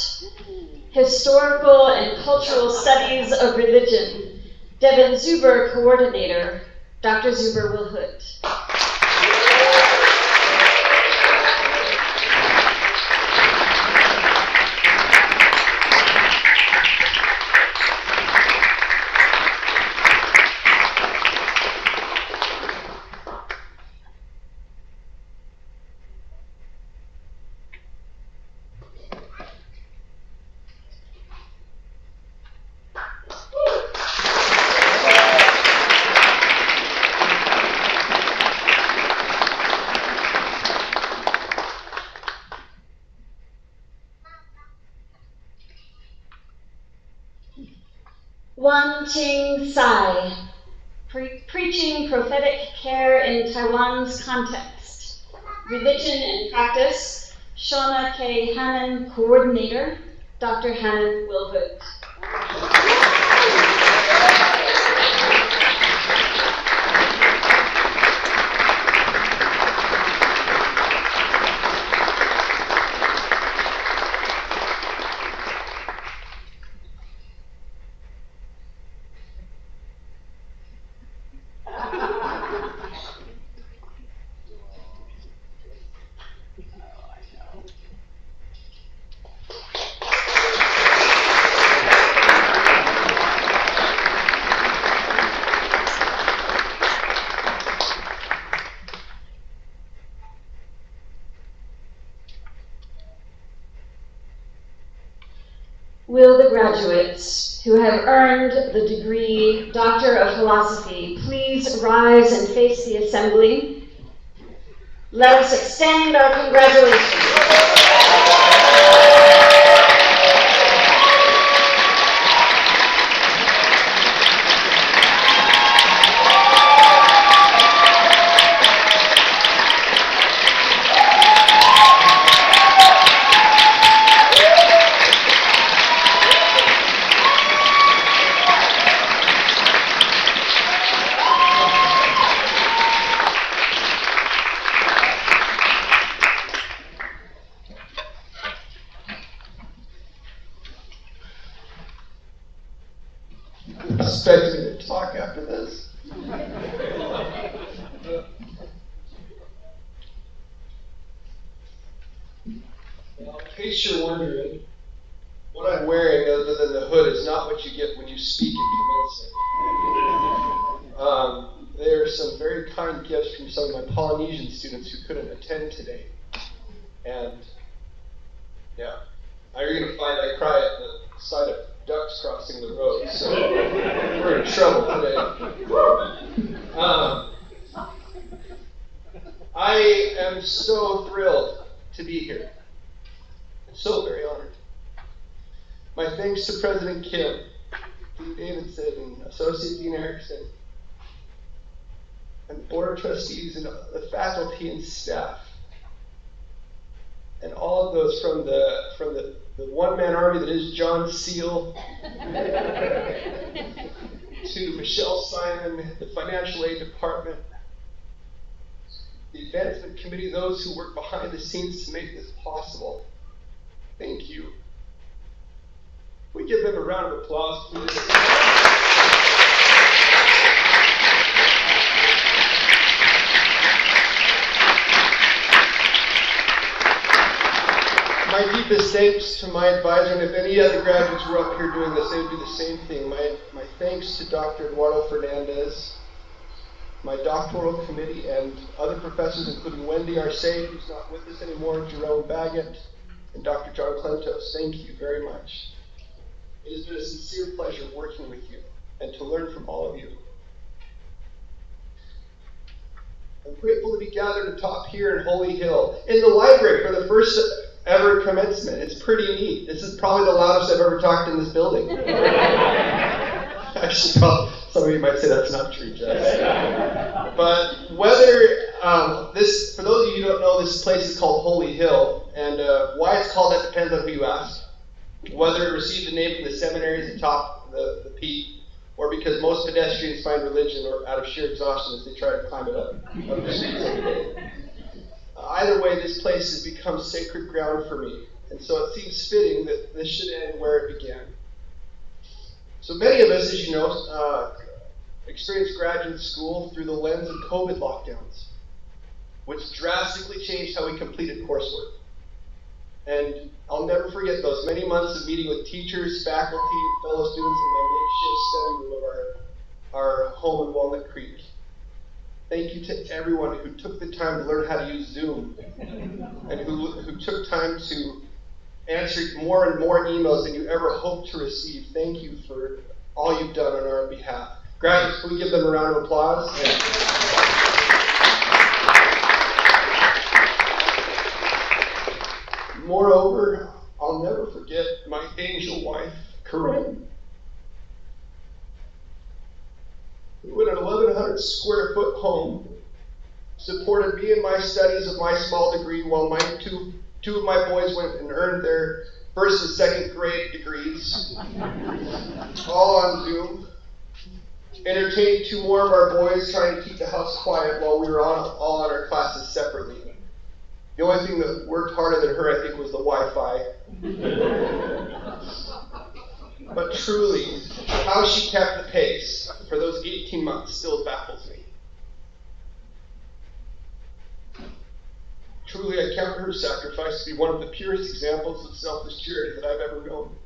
historical and cultural studies of religion, Devin Zuber, coordinator, Dr. Zuber Wilhood. Wan Ting Sai, preaching prophetic care in Taiwan's context, religion and practice, Shauna K. Hannon, coordinator, Dr. Hannon Wilhood. Will the graduates who have earned the degree Doctor of Philosophy please rise and face the assembly? Let us extend our congratulations. Expecting me to talk after this. Well, in case you're wondering, what I'm wearing other than the hood is not what you get when you speak at Commencement. There are some very kind gifts from some of my Polynesian students who couldn't attend today. And yeah, you're going to find I cry at the sight of ducks crossing the road, so we're in trouble today. I am so thrilled to be here. I'm so very honored. My thanks to President Kim, Dean Davidson, and Associate Dean Erickson, and the Board of Trustees, and the faculty and staff, and all of those from the one-man army that is John Seal, to Michelle Simon, the Financial Aid Department, the Advancement Committee, those who work behind the scenes to make this possible. Thank you. We give them a round of applause, please. My deepest thanks to my advisor, and if any other graduates were up here doing this, they would do the same thing. My thanks to Dr. Eduardo Fernandez, my doctoral committee, and other professors, including Wendy Arce, who's not with us anymore, Jerome Baggett, and Dr. John Clentos. Thank you very much. It has been a sincere pleasure working with you and to learn from all of you. I'm grateful to be gathered atop here in Holy Hill, in the library for the first ever commencement. It's pretty neat. This is probably the loudest I've ever talked in this building. Actually, some of you might say that's not true, Jess. But whether for those of you who don't know, this place is called Holy Hill, and why it's called that depends on who you ask. Whether it received the name from the seminaries atop the peak, or because most pedestrians find religion or out of sheer exhaustion as they try to climb it up the streets every day. Either way, this place has become sacred ground for me, and so it seems fitting that this should end where it began. So many of us, as you know, experienced graduate school through the lens of COVID lockdowns, which drastically changed how we completed coursework. And I'll never forget those many months of meeting with teachers, faculty, fellow students in my makeshift study room of our home in Walnut Creek. Thank you to everyone who took the time to learn how to use Zoom and who took time to answer more and more emails than you ever hoped to receive. Thank you for all you've done on our behalf. Graduates, can we give them a round of applause? Moreover, I'll never forget my angel wife, Corinne, who in an 1,100 square foot home supported me in my studies of my small degree while my two of my boys went and earned their first and second grade degrees, all on Zoom. Entertained two more of our boys trying to keep the house quiet while we were all on our classes separately. The only thing that worked harder than her, I think, was the Wi-Fi. But truly, how she kept the pace for those 18 months still baffles me. Truly, I count her sacrifice to be one of the purest examples of selfless charity that I've ever known.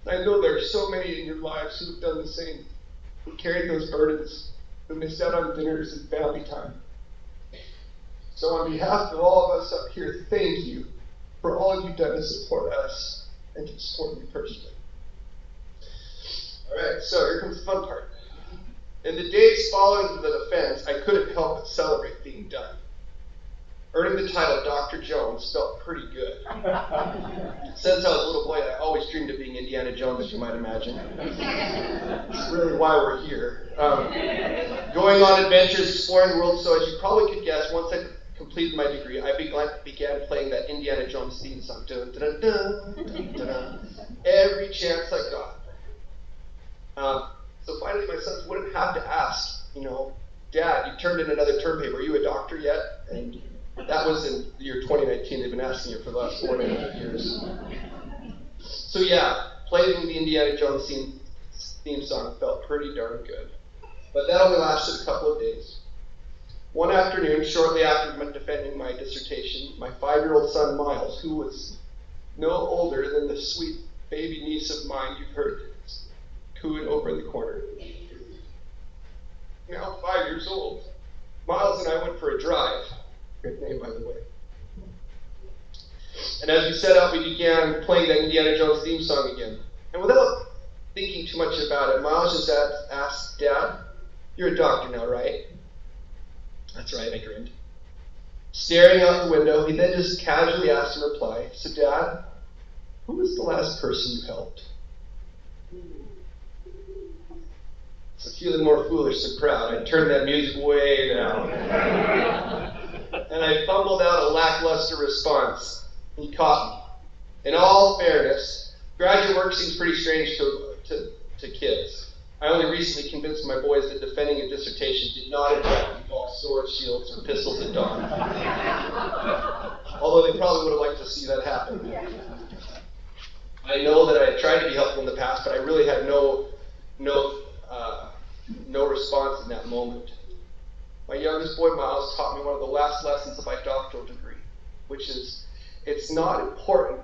I know there are so many in your lives who have done the same, who carried those burdens, who missed out on dinners and family time. So on behalf of all of us up here, thank you for all you've done to support us and to support me personally. All right, so here comes the fun part. In the days following the defense, I couldn't help but celebrate being done. Earning the title Dr. Jones felt pretty good. Since I was a little boy, I always dreamed of being Indiana Jones, as you might imagine. It's really why we're here. Going on adventures, exploring the world, so as you probably could guess, once I completed my degree, I began playing that Indiana Jones theme song. Dun, dun, dun, dun, dun, dun, every chance I got. So finally my sons wouldn't have to ask, Dad, you turned in another term paper, are you a doctor yet? And that was in the year 2019. They've been asking it for the last 4.5 years. So yeah, playing the Indiana Jones theme song felt pretty darn good. But that only lasted a couple of days. One afternoon, shortly after defending my dissertation, my 5-year-old son Miles, who was no older than the sweet baby niece of mine you've heard cooing over in the corner. Now 5 years old, Miles and I went for a drive. Great name, by the way. And as we set out, we began playing that Indiana Jones theme song again. And without thinking too much about it, Miles just asked, Dad, you're a doctor now, right? That's right, I grinned. Staring out the window, he then just casually asked in reply, so Dad, who was the last person you helped? So feeling more foolish than proud, I turned that music way down. And I fumbled out a lackluster response. He caught me. In all fairness, graduate work seems pretty strange to kids. I only recently convinced my boys that defending a dissertation did not in fact involve swords, shields, or pistols at dawn. Although they probably would have liked to see that happen. I know that I had tried to be helpful in the past, but I really had no response in that moment. My youngest boy, Miles, taught me one of the last lessons of my doctoral degree, which is, it's not important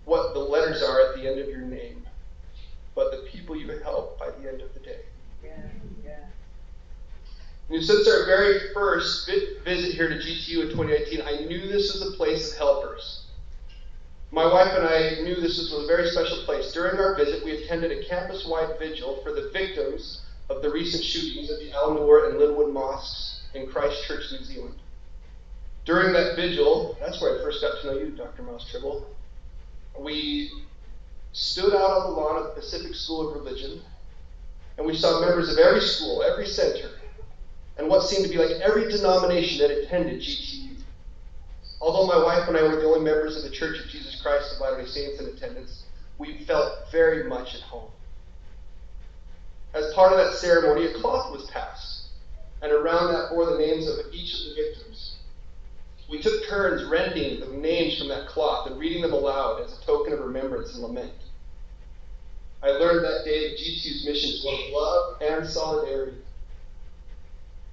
what the letters are at the end of your name, but the people you help by the end of the day. And since our very first visit here to GTU in 2018, I knew this was a place of helpers. My wife and I knew this was a very special place. During our visit, we attended a campus-wide vigil for the victims of the recent shootings at the Al-Noor and Linwood mosques in Christchurch, New Zealand. During that vigil, that's where I first got to know you, Dr. Mouse Tribble, we stood out on the lawn of the Pacific School of Religion, and we saw members of every school, every center, and what seemed to be like every denomination that attended GTU. Although my wife and I were the only members of the Church of Jesus Christ of Latter-day Saints in attendance, we felt very much at home. As part of that ceremony, a cloth was passed, and around that bore the names of each of the victims. We took turns rending the names from that cloth and reading them aloud as a token of remembrance and lament. I learned that day that GTU's mission is one of love and solidarity.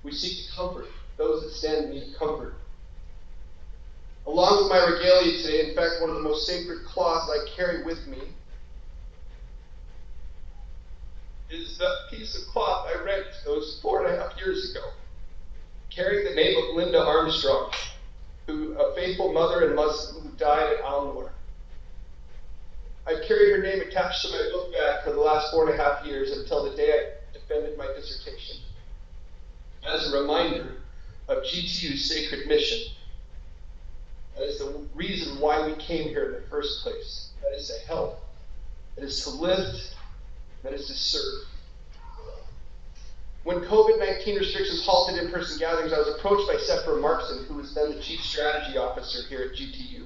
We seek to comfort those that stand in need of comfort. Along with my regalia today, in fact, one of the most sacred cloths I carry with me is that piece of cloth I rent those 4.5 years ago, carrying the name of Linda Armstrong, a faithful mother and Muslim who died at Al-Noor. I've carried her name attached to my book bag for the last 4.5 years until the day I defended my dissertation, as a reminder of GTU's sacred mission. That is the reason why we came here in the first place. That is to help. That is to lift. That is to serve. When COVID-19 restrictions halted in-person gatherings, I was approached by Sephora Markson, who was then the Chief Strategy Officer here at GTU.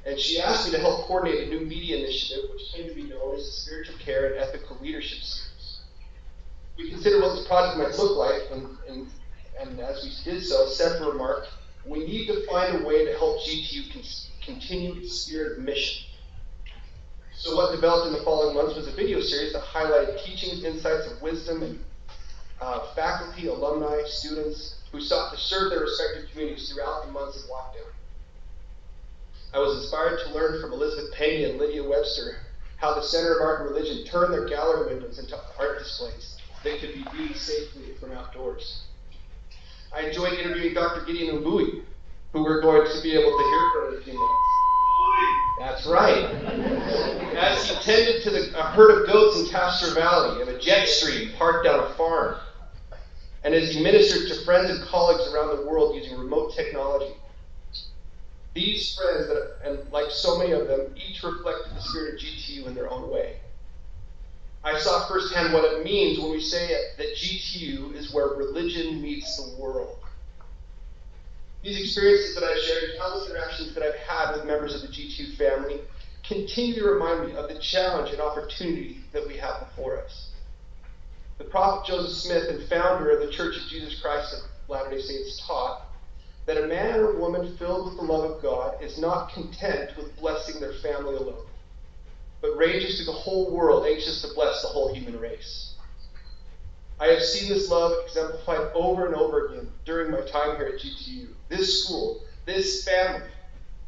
And she asked me to help coordinate a new media initiative, which came to be known as the Spiritual Care and Ethical Leadership Series. We considered what this project might look like, and as we did so, Sephora remarked, we need to find a way to help GTU continue its spirit of mission. So what developed in the following months was a video series that highlighted teachings, insights of wisdom, and faculty, alumni, students who sought to serve their respective communities throughout the months of lockdown. I was inspired to learn from Elizabeth Pena and Lydia Webster how the Center of Art and Religion turned their gallery windows into art displays that could be viewed safely from outdoors. I enjoyed interviewing Dr. Gideon Mbui, who we're going to be able to hear from in a few minutes. That's right. As he tended to a herd of goats in Castro Valley and a jet stream parked down a farm, and as he ministered to friends and colleagues around the world using remote technology. These friends, and like so many of them, each reflected the spirit of GTU in their own way. I saw firsthand what it means when we say that GTU is where religion meets the world. These experiences that I've shared, countless interactions that I've had with members of the GTU family, continue to remind me of the challenge and opportunity that we have before us. The prophet Joseph Smith, and founder of the Church of Jesus Christ of Latter-day Saints, taught that a man or woman filled with the love of God is not content with blessing their family alone, but ranges through the whole world, anxious to bless the whole human race. I have seen this love exemplified over and over again during my time here at GTU. This school, this family,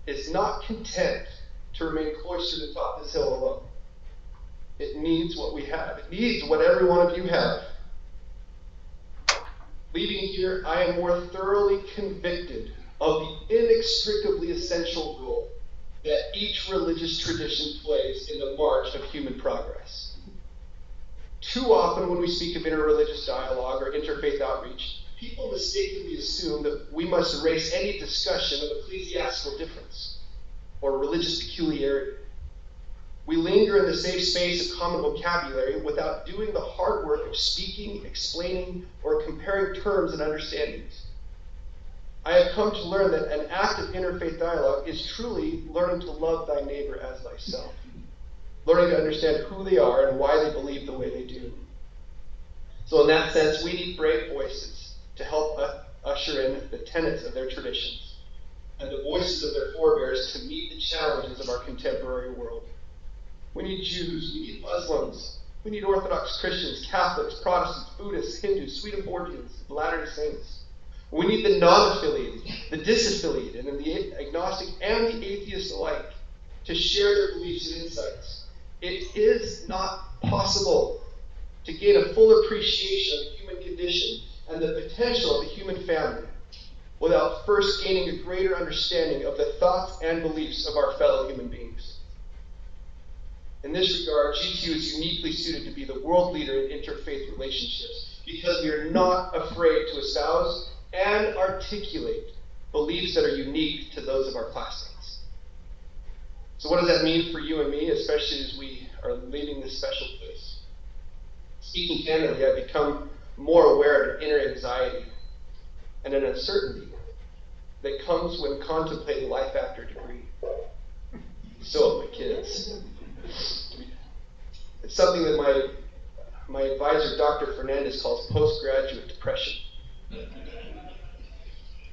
is not content to remain cloistered atop this hill alone. It needs what we have. It needs what every one of you have. Leaving here, I am more thoroughly convicted of the inextricably essential role that each religious tradition plays in the march of human progress. Too often when we speak of interreligious dialogue or interfaith outreach, people mistakenly assume that we must erase any discussion of ecclesiastical difference or religious peculiarity. We linger in the safe space of common vocabulary without doing the hard work of speaking, explaining, or comparing terms and understandings. I have come to learn that an act of interfaith dialogue is truly learning to love thy neighbor as thyself, learning to understand who they are and why they believe the way they do. So in that sense, we need brave voices to help usher in the tenets of their traditions and the voices of their forebears to meet the challenges of our contemporary world. We need Jews, we need Muslims, we need Orthodox Christians, Catholics, Protestants, Buddhists, Hindus, Swedenborgians, Latter-day Saints. We need the non-affiliated, the disaffiliated, and the agnostic and the atheist alike to share their beliefs and insights. It is not possible to gain a full appreciation of the human condition and the potential of the human family without first gaining a greater understanding of the thoughts and beliefs of our fellow human beings. In this regard, GTU is uniquely suited to be the world leader in interfaith relationships because we are not afraid to espouse and articulate beliefs that are unique to those of our classmates. So what does that mean for you and me, especially as we are leaving this special place? Speaking candidly, I've become more aware of inner anxiety and an uncertainty that comes when contemplating life after a degree. So have my kids. It's something that my advisor, Dr. Fernandez, calls postgraduate depression.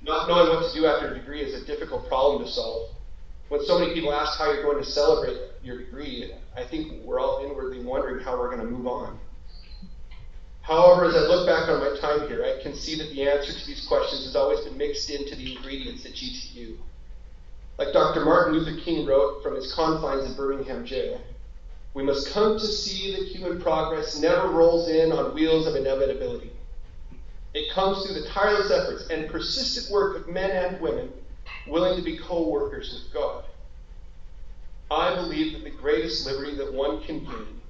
Not knowing what to do after a degree is a difficult problem to solve. When so many people ask how you're going to celebrate your degree, I think we're all inwardly wondering how we're going to move on. However, as I look back on my time here, I can see that the answer to these questions has always been mixed into the ingredients at GTU. Like Dr. Martin Luther King wrote from his confines of Birmingham jail, we must come to see that human progress never rolls in on wheels of inevitability. It comes through the tireless efforts and persistent work of men and women willing to be co-workers with God. I believe that the greatest liberty that one can gain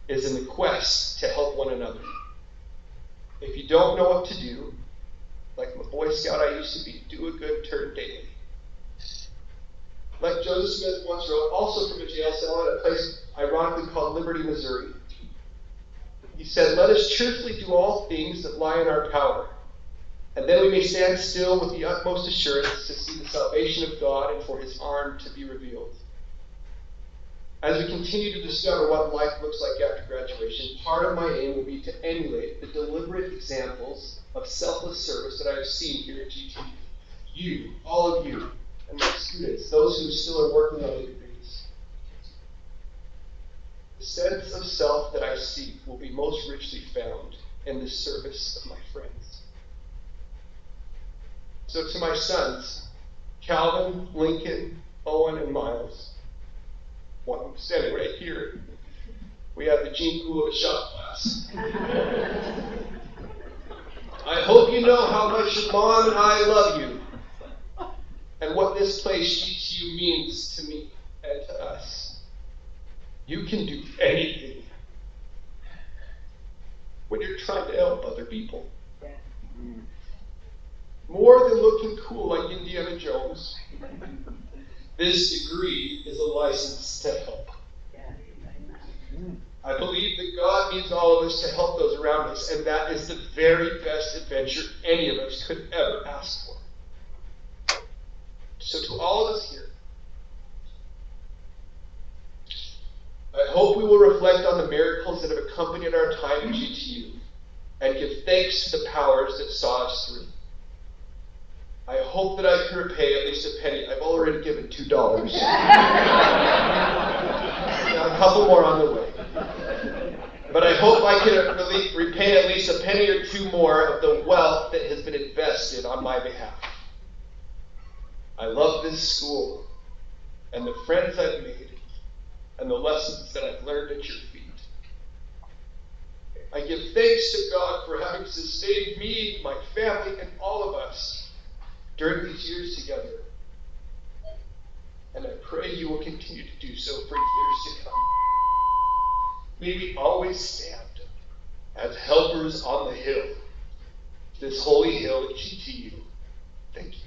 is in the quest to help one another. If you don't know what to do, like the Boy Scout I used to be, do a good turn daily. Like Joseph Smith once wrote, also from a jail cell at a place ironically called Liberty, Missouri, he said, "Let us cheerfully do all things that lie in our power, and then we may stand still with the utmost assurance to see the salvation of God and for his arm to be revealed." As we continue to discover what life looks like after graduation, part of my aim will be to emulate the deliberate examples of selfless service that I have seen here at GTU. You, all of you, and my students, those who still are working on their degrees. The sense of self that I seek will be most richly found in the service of my friends. So to my sons, Calvin, Lincoln, Owen, and Miles, one of them standing right here, we have the Gene Pool of shop class. I hope you know how much your mom and I love you, and what this place GTU means to me and to us. You can do anything when you're trying to help other people. More than looking cool like Indiana Jones, this degree is a license to help. I believe that God needs all of us to help those around us, and that is the very best adventure any of us could ever ask for. So to all of us here, I hope we will reflect on the miracles that have accompanied our time at GTU and give thanks to the powers that saw us through. I hope that I can repay at least a penny. I've already given $2. Now a couple more on the way. But I hope I can repay at least a penny or two more of the wealth that has been invested on my behalf. I love this school and the friends I've made and the lessons that I've learned at your feet. I give thanks to God for having sustained me, my family, and all of us during these years together. And I pray you will continue to do so for years to come. May we always stand as helpers on the hill, this holy hill at GTU. Thank you.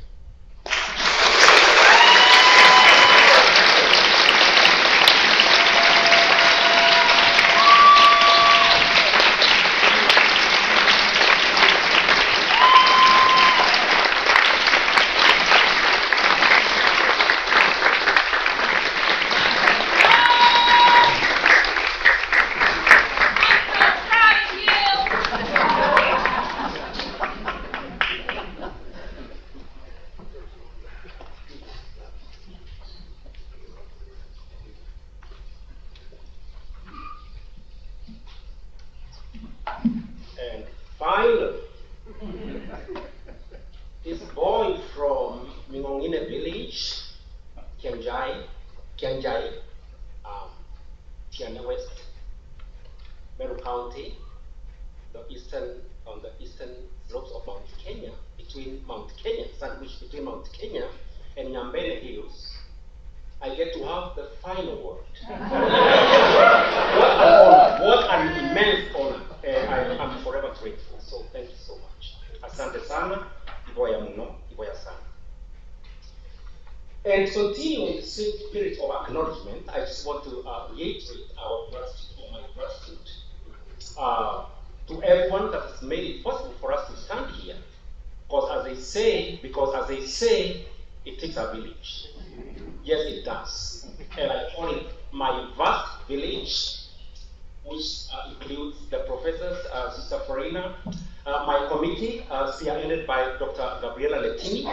Kiene Village, Kianjai, Tiana West, Meru County, on the eastern slopes of Mount Kenya, sandwiched between Mount Kenya and Nyambene Hills. I get to have the final word. What an immense honor. I'm forever grateful. So thank you so much. Asante sana, Iboya Muno, Iboya sana. And continuing the same spirit of acknowledgement, I just want to reiterate our gratitude for my gratitude to everyone that has made it possible for us to stand here. Because as they say, it takes a village. Yes, it does. And I call it my vast village, which includes the professors, Sister Farina, my committee, spearheaded by Dr. Gabriela Lettini,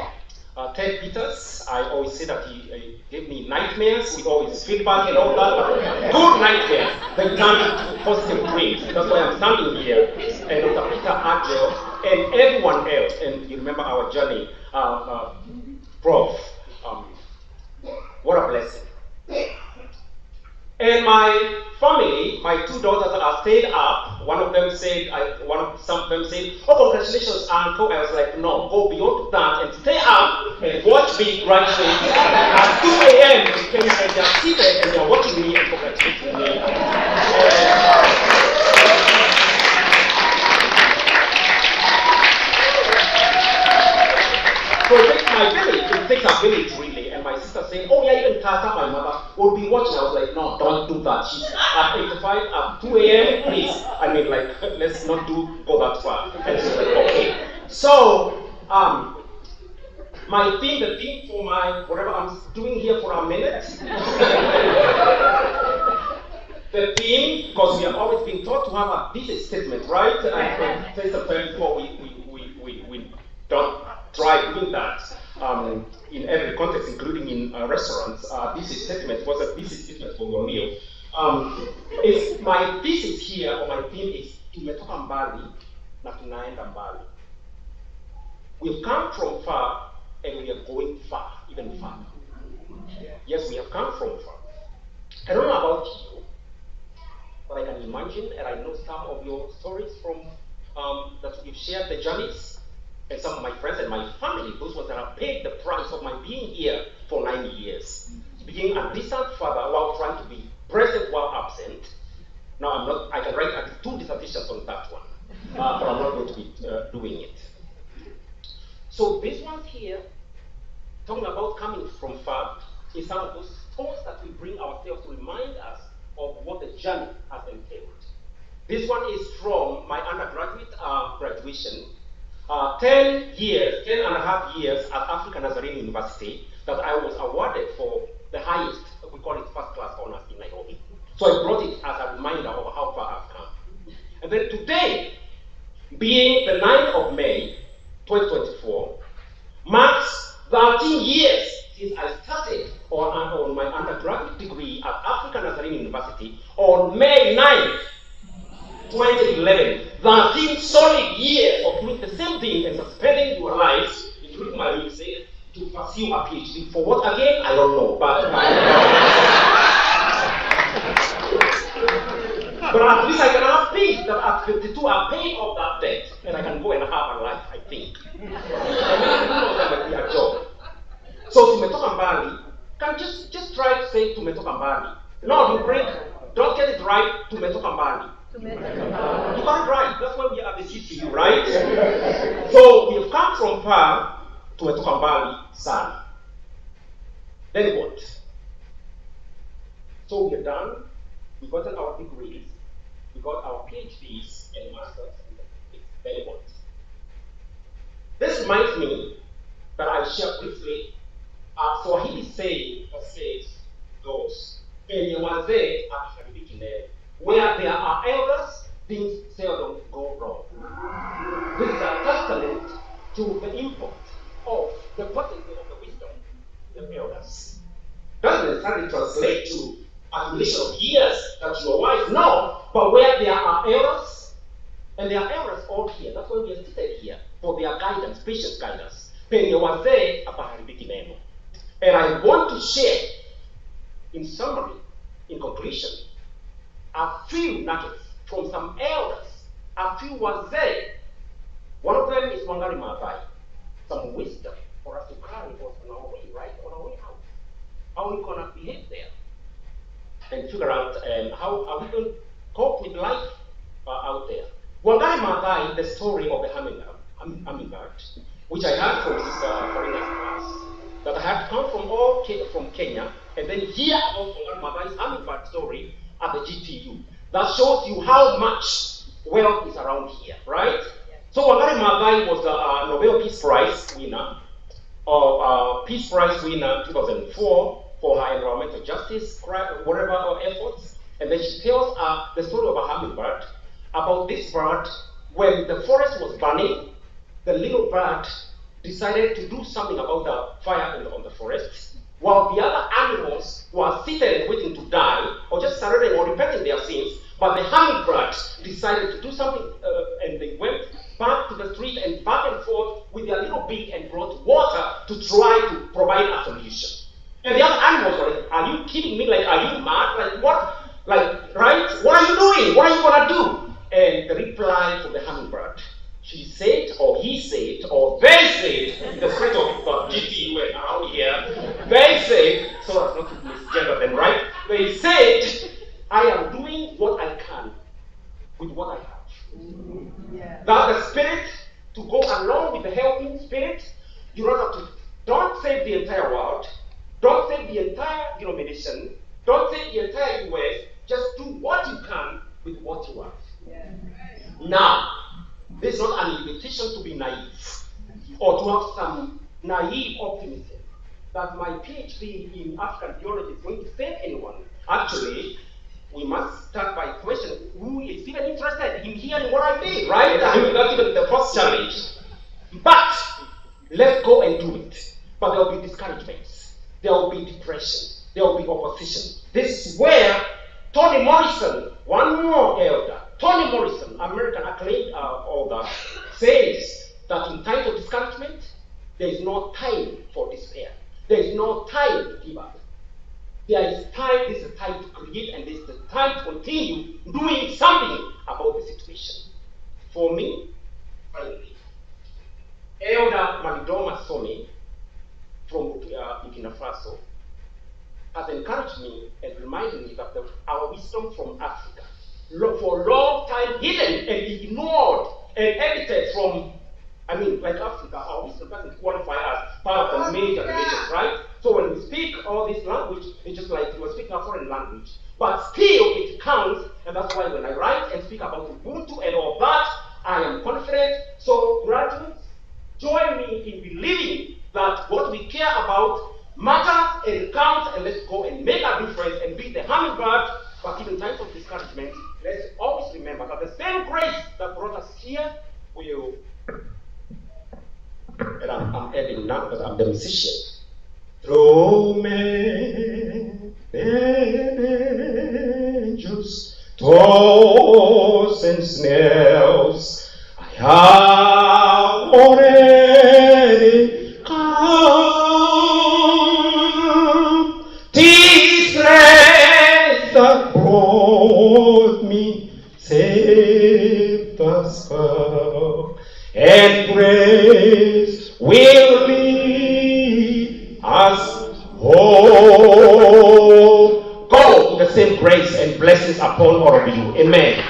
Ted Peters. I always say that he gave me nightmares with all his feedback and all that. Good nightmares. They turned into positive dreams. That's why I'm standing here. And Dr. Peter Agel and everyone else. And you remember our journey, Prof. What a blessing. And my family, my two daughters are stayed up. Some of them said, oh, congratulations, uncle. I was like, no, go beyond that and stay up and watch me graduate at 2 a.m. in Kenya, and they're seated and they're watching me and congratulating me. So it takes my village, it takes a village really, and my sister saying, oh yeah, even Tata, my mother, would be watching. I was like, no, don't do that. She's at 85, at 2 a.m., please. I mean, like, let's not go that far. And she's like, okay. So, the theme for whatever I'm doing here for a minute, the theme, because we have always been taught to have a thesis statement, right? And say sometimes before we don't try doing that in every context, including in restaurants. Thesis statement was a thesis statement for your meal. Is my thesis here, or my theme is tumetoka mbali na tunaenda mbali. We've come from far and we are going far, even farther. Yes, we have come from far. I don't know about you, but I can imagine, and I know some of your stories from that you've shared the journeys. And some of my friends and my family, those ones that have paid the price of my being here for 9 years, being a distant father while trying to be present while absent. Now I can write 2 dissertations on that one, but I'm not going to be doing it. So this one here, talking about coming from far, is some of those thoughts that we bring ourselves to remind us of what the journey has entailed. This one is from my undergraduate graduation. 10 and a half years at African Nazarene University that I was awarded for the highest, we call it first class honors in Nairobi. So I brought it as a reminder of how far I've come. And then today, being the 9th of May, 2024, marks 13 years since I started on my undergraduate degree at African Nazarene University on May 9th, 2011, 13 solid years of doing the same thing and suspending your lives, including my music, to pursue a PhD. For what again? I don't know. But at least I can have peace that at 52 I paid off that debt and I can go and have a life, I think. That might be a job. So tumetoka mbali, can just try to say tumetoka mbali. No, don't get it right, tumetoka mbali. You got it right. That's why we are the GTU, right? So we have come from far to tumetoka mbali sana. Then what? So we're done. We've gotten our degrees. We got our PhDs and masters. Then what? This reminds me that I share briefly Swahili saying that says goes. Penye wazee hakiharibiki neno. Where there are elders, things seldom go wrong. This is a testament to the import of the potency of the wisdom of the elders. Doesn't necessarily translate to accumulation of years that you are wise, no, but where there are elders, and there are elders all here, that's why we are seated here, for their guidance, patient guidance. Penye wazee hapaharibiki neno. And I want to share, in summary, in conclusion, a few nuggets from some elders, a few wazee. One of them is Wangari Maathai. Some wisdom for us to carry on our way, right? On our way out. How are we going to behave there? And figure out how are we going to cope with life out there. Wangari Maathai, the story of the hummingbird, which I heard from Sister Karina's class, that I had come from Kenya, and then hear about Wangari Maathai's hummingbird story at the GTU. That shows you how much wealth is around here, right? So Wangari Maathai was a Nobel Peace Prize winner, Peace Prize winner 2004 for her environmental justice, whatever efforts. And then she tells the story of a hummingbird, about this bird. When the forest was burning, the little bird decided to do something about the fire on the forest, while the other animals were seated waiting to die, or just surrendering or repenting their sins. But the hummingbird decided to do something, and they went back to the street and back and forth with their little beak and brought water to try to provide a solution. And the other animals were like, "Are you kidding me? Like, are you mad? Like, what? Like, right? What are you doing? What are you gonna do?" And the reply from the hummingbird, she said, or he said, or they said, in the spirit of GTU and around here, they said, so as not to misgender them, right? They said, "I am doing what I can with what I have." Yeah. That the spirit, to go along with the helping spirit, you don't save the entire world, don't save the entire denomination, don't save the entire US, just do what you can with what you have. Yeah. Now, this is not an invitation to be naive or to have some naive optimism that my PhD in African theology is going to save anyone. Actually, we must start by questioning who is even interested in hearing what I did, right? I mean, that's even the first challenge. But let's go and do it. But there will be discouragements, there will be depression, there will be opposition. This is where Toni Morrison, one more elder, Toni Morrison, American acclaimed author, says that in times of discouragement, there is no time for despair. There is no time to give up. There is time, this is a time to create, and this is the time to continue doing something about the situation. For me, finally, Elder Malidoma Somi from Burkina Faso has encouraged me and reminded me that our wisdom from Africa, for a long time hidden and ignored and edited from, like Africa, our wisdom doesn't qualify as part of the major religions, right? So when we speak all this language, it's just like we are speaking a foreign language. But still, it counts, and that's why when I write and speak about Ubuntu and all that, I am confident. So graduates, join me in believing that what we care about matters and counts, and let's go and make a difference and be the hummingbird. But even in times of discouragement, let's always remember that the same grace that brought us here will, and I'm adding now because I'm the musician. Through men and angels, toils and snails, I have already come. This grace that brought me safe thus far, and grace will lead us home. Go with the same grace and blessings upon all of you. Amen.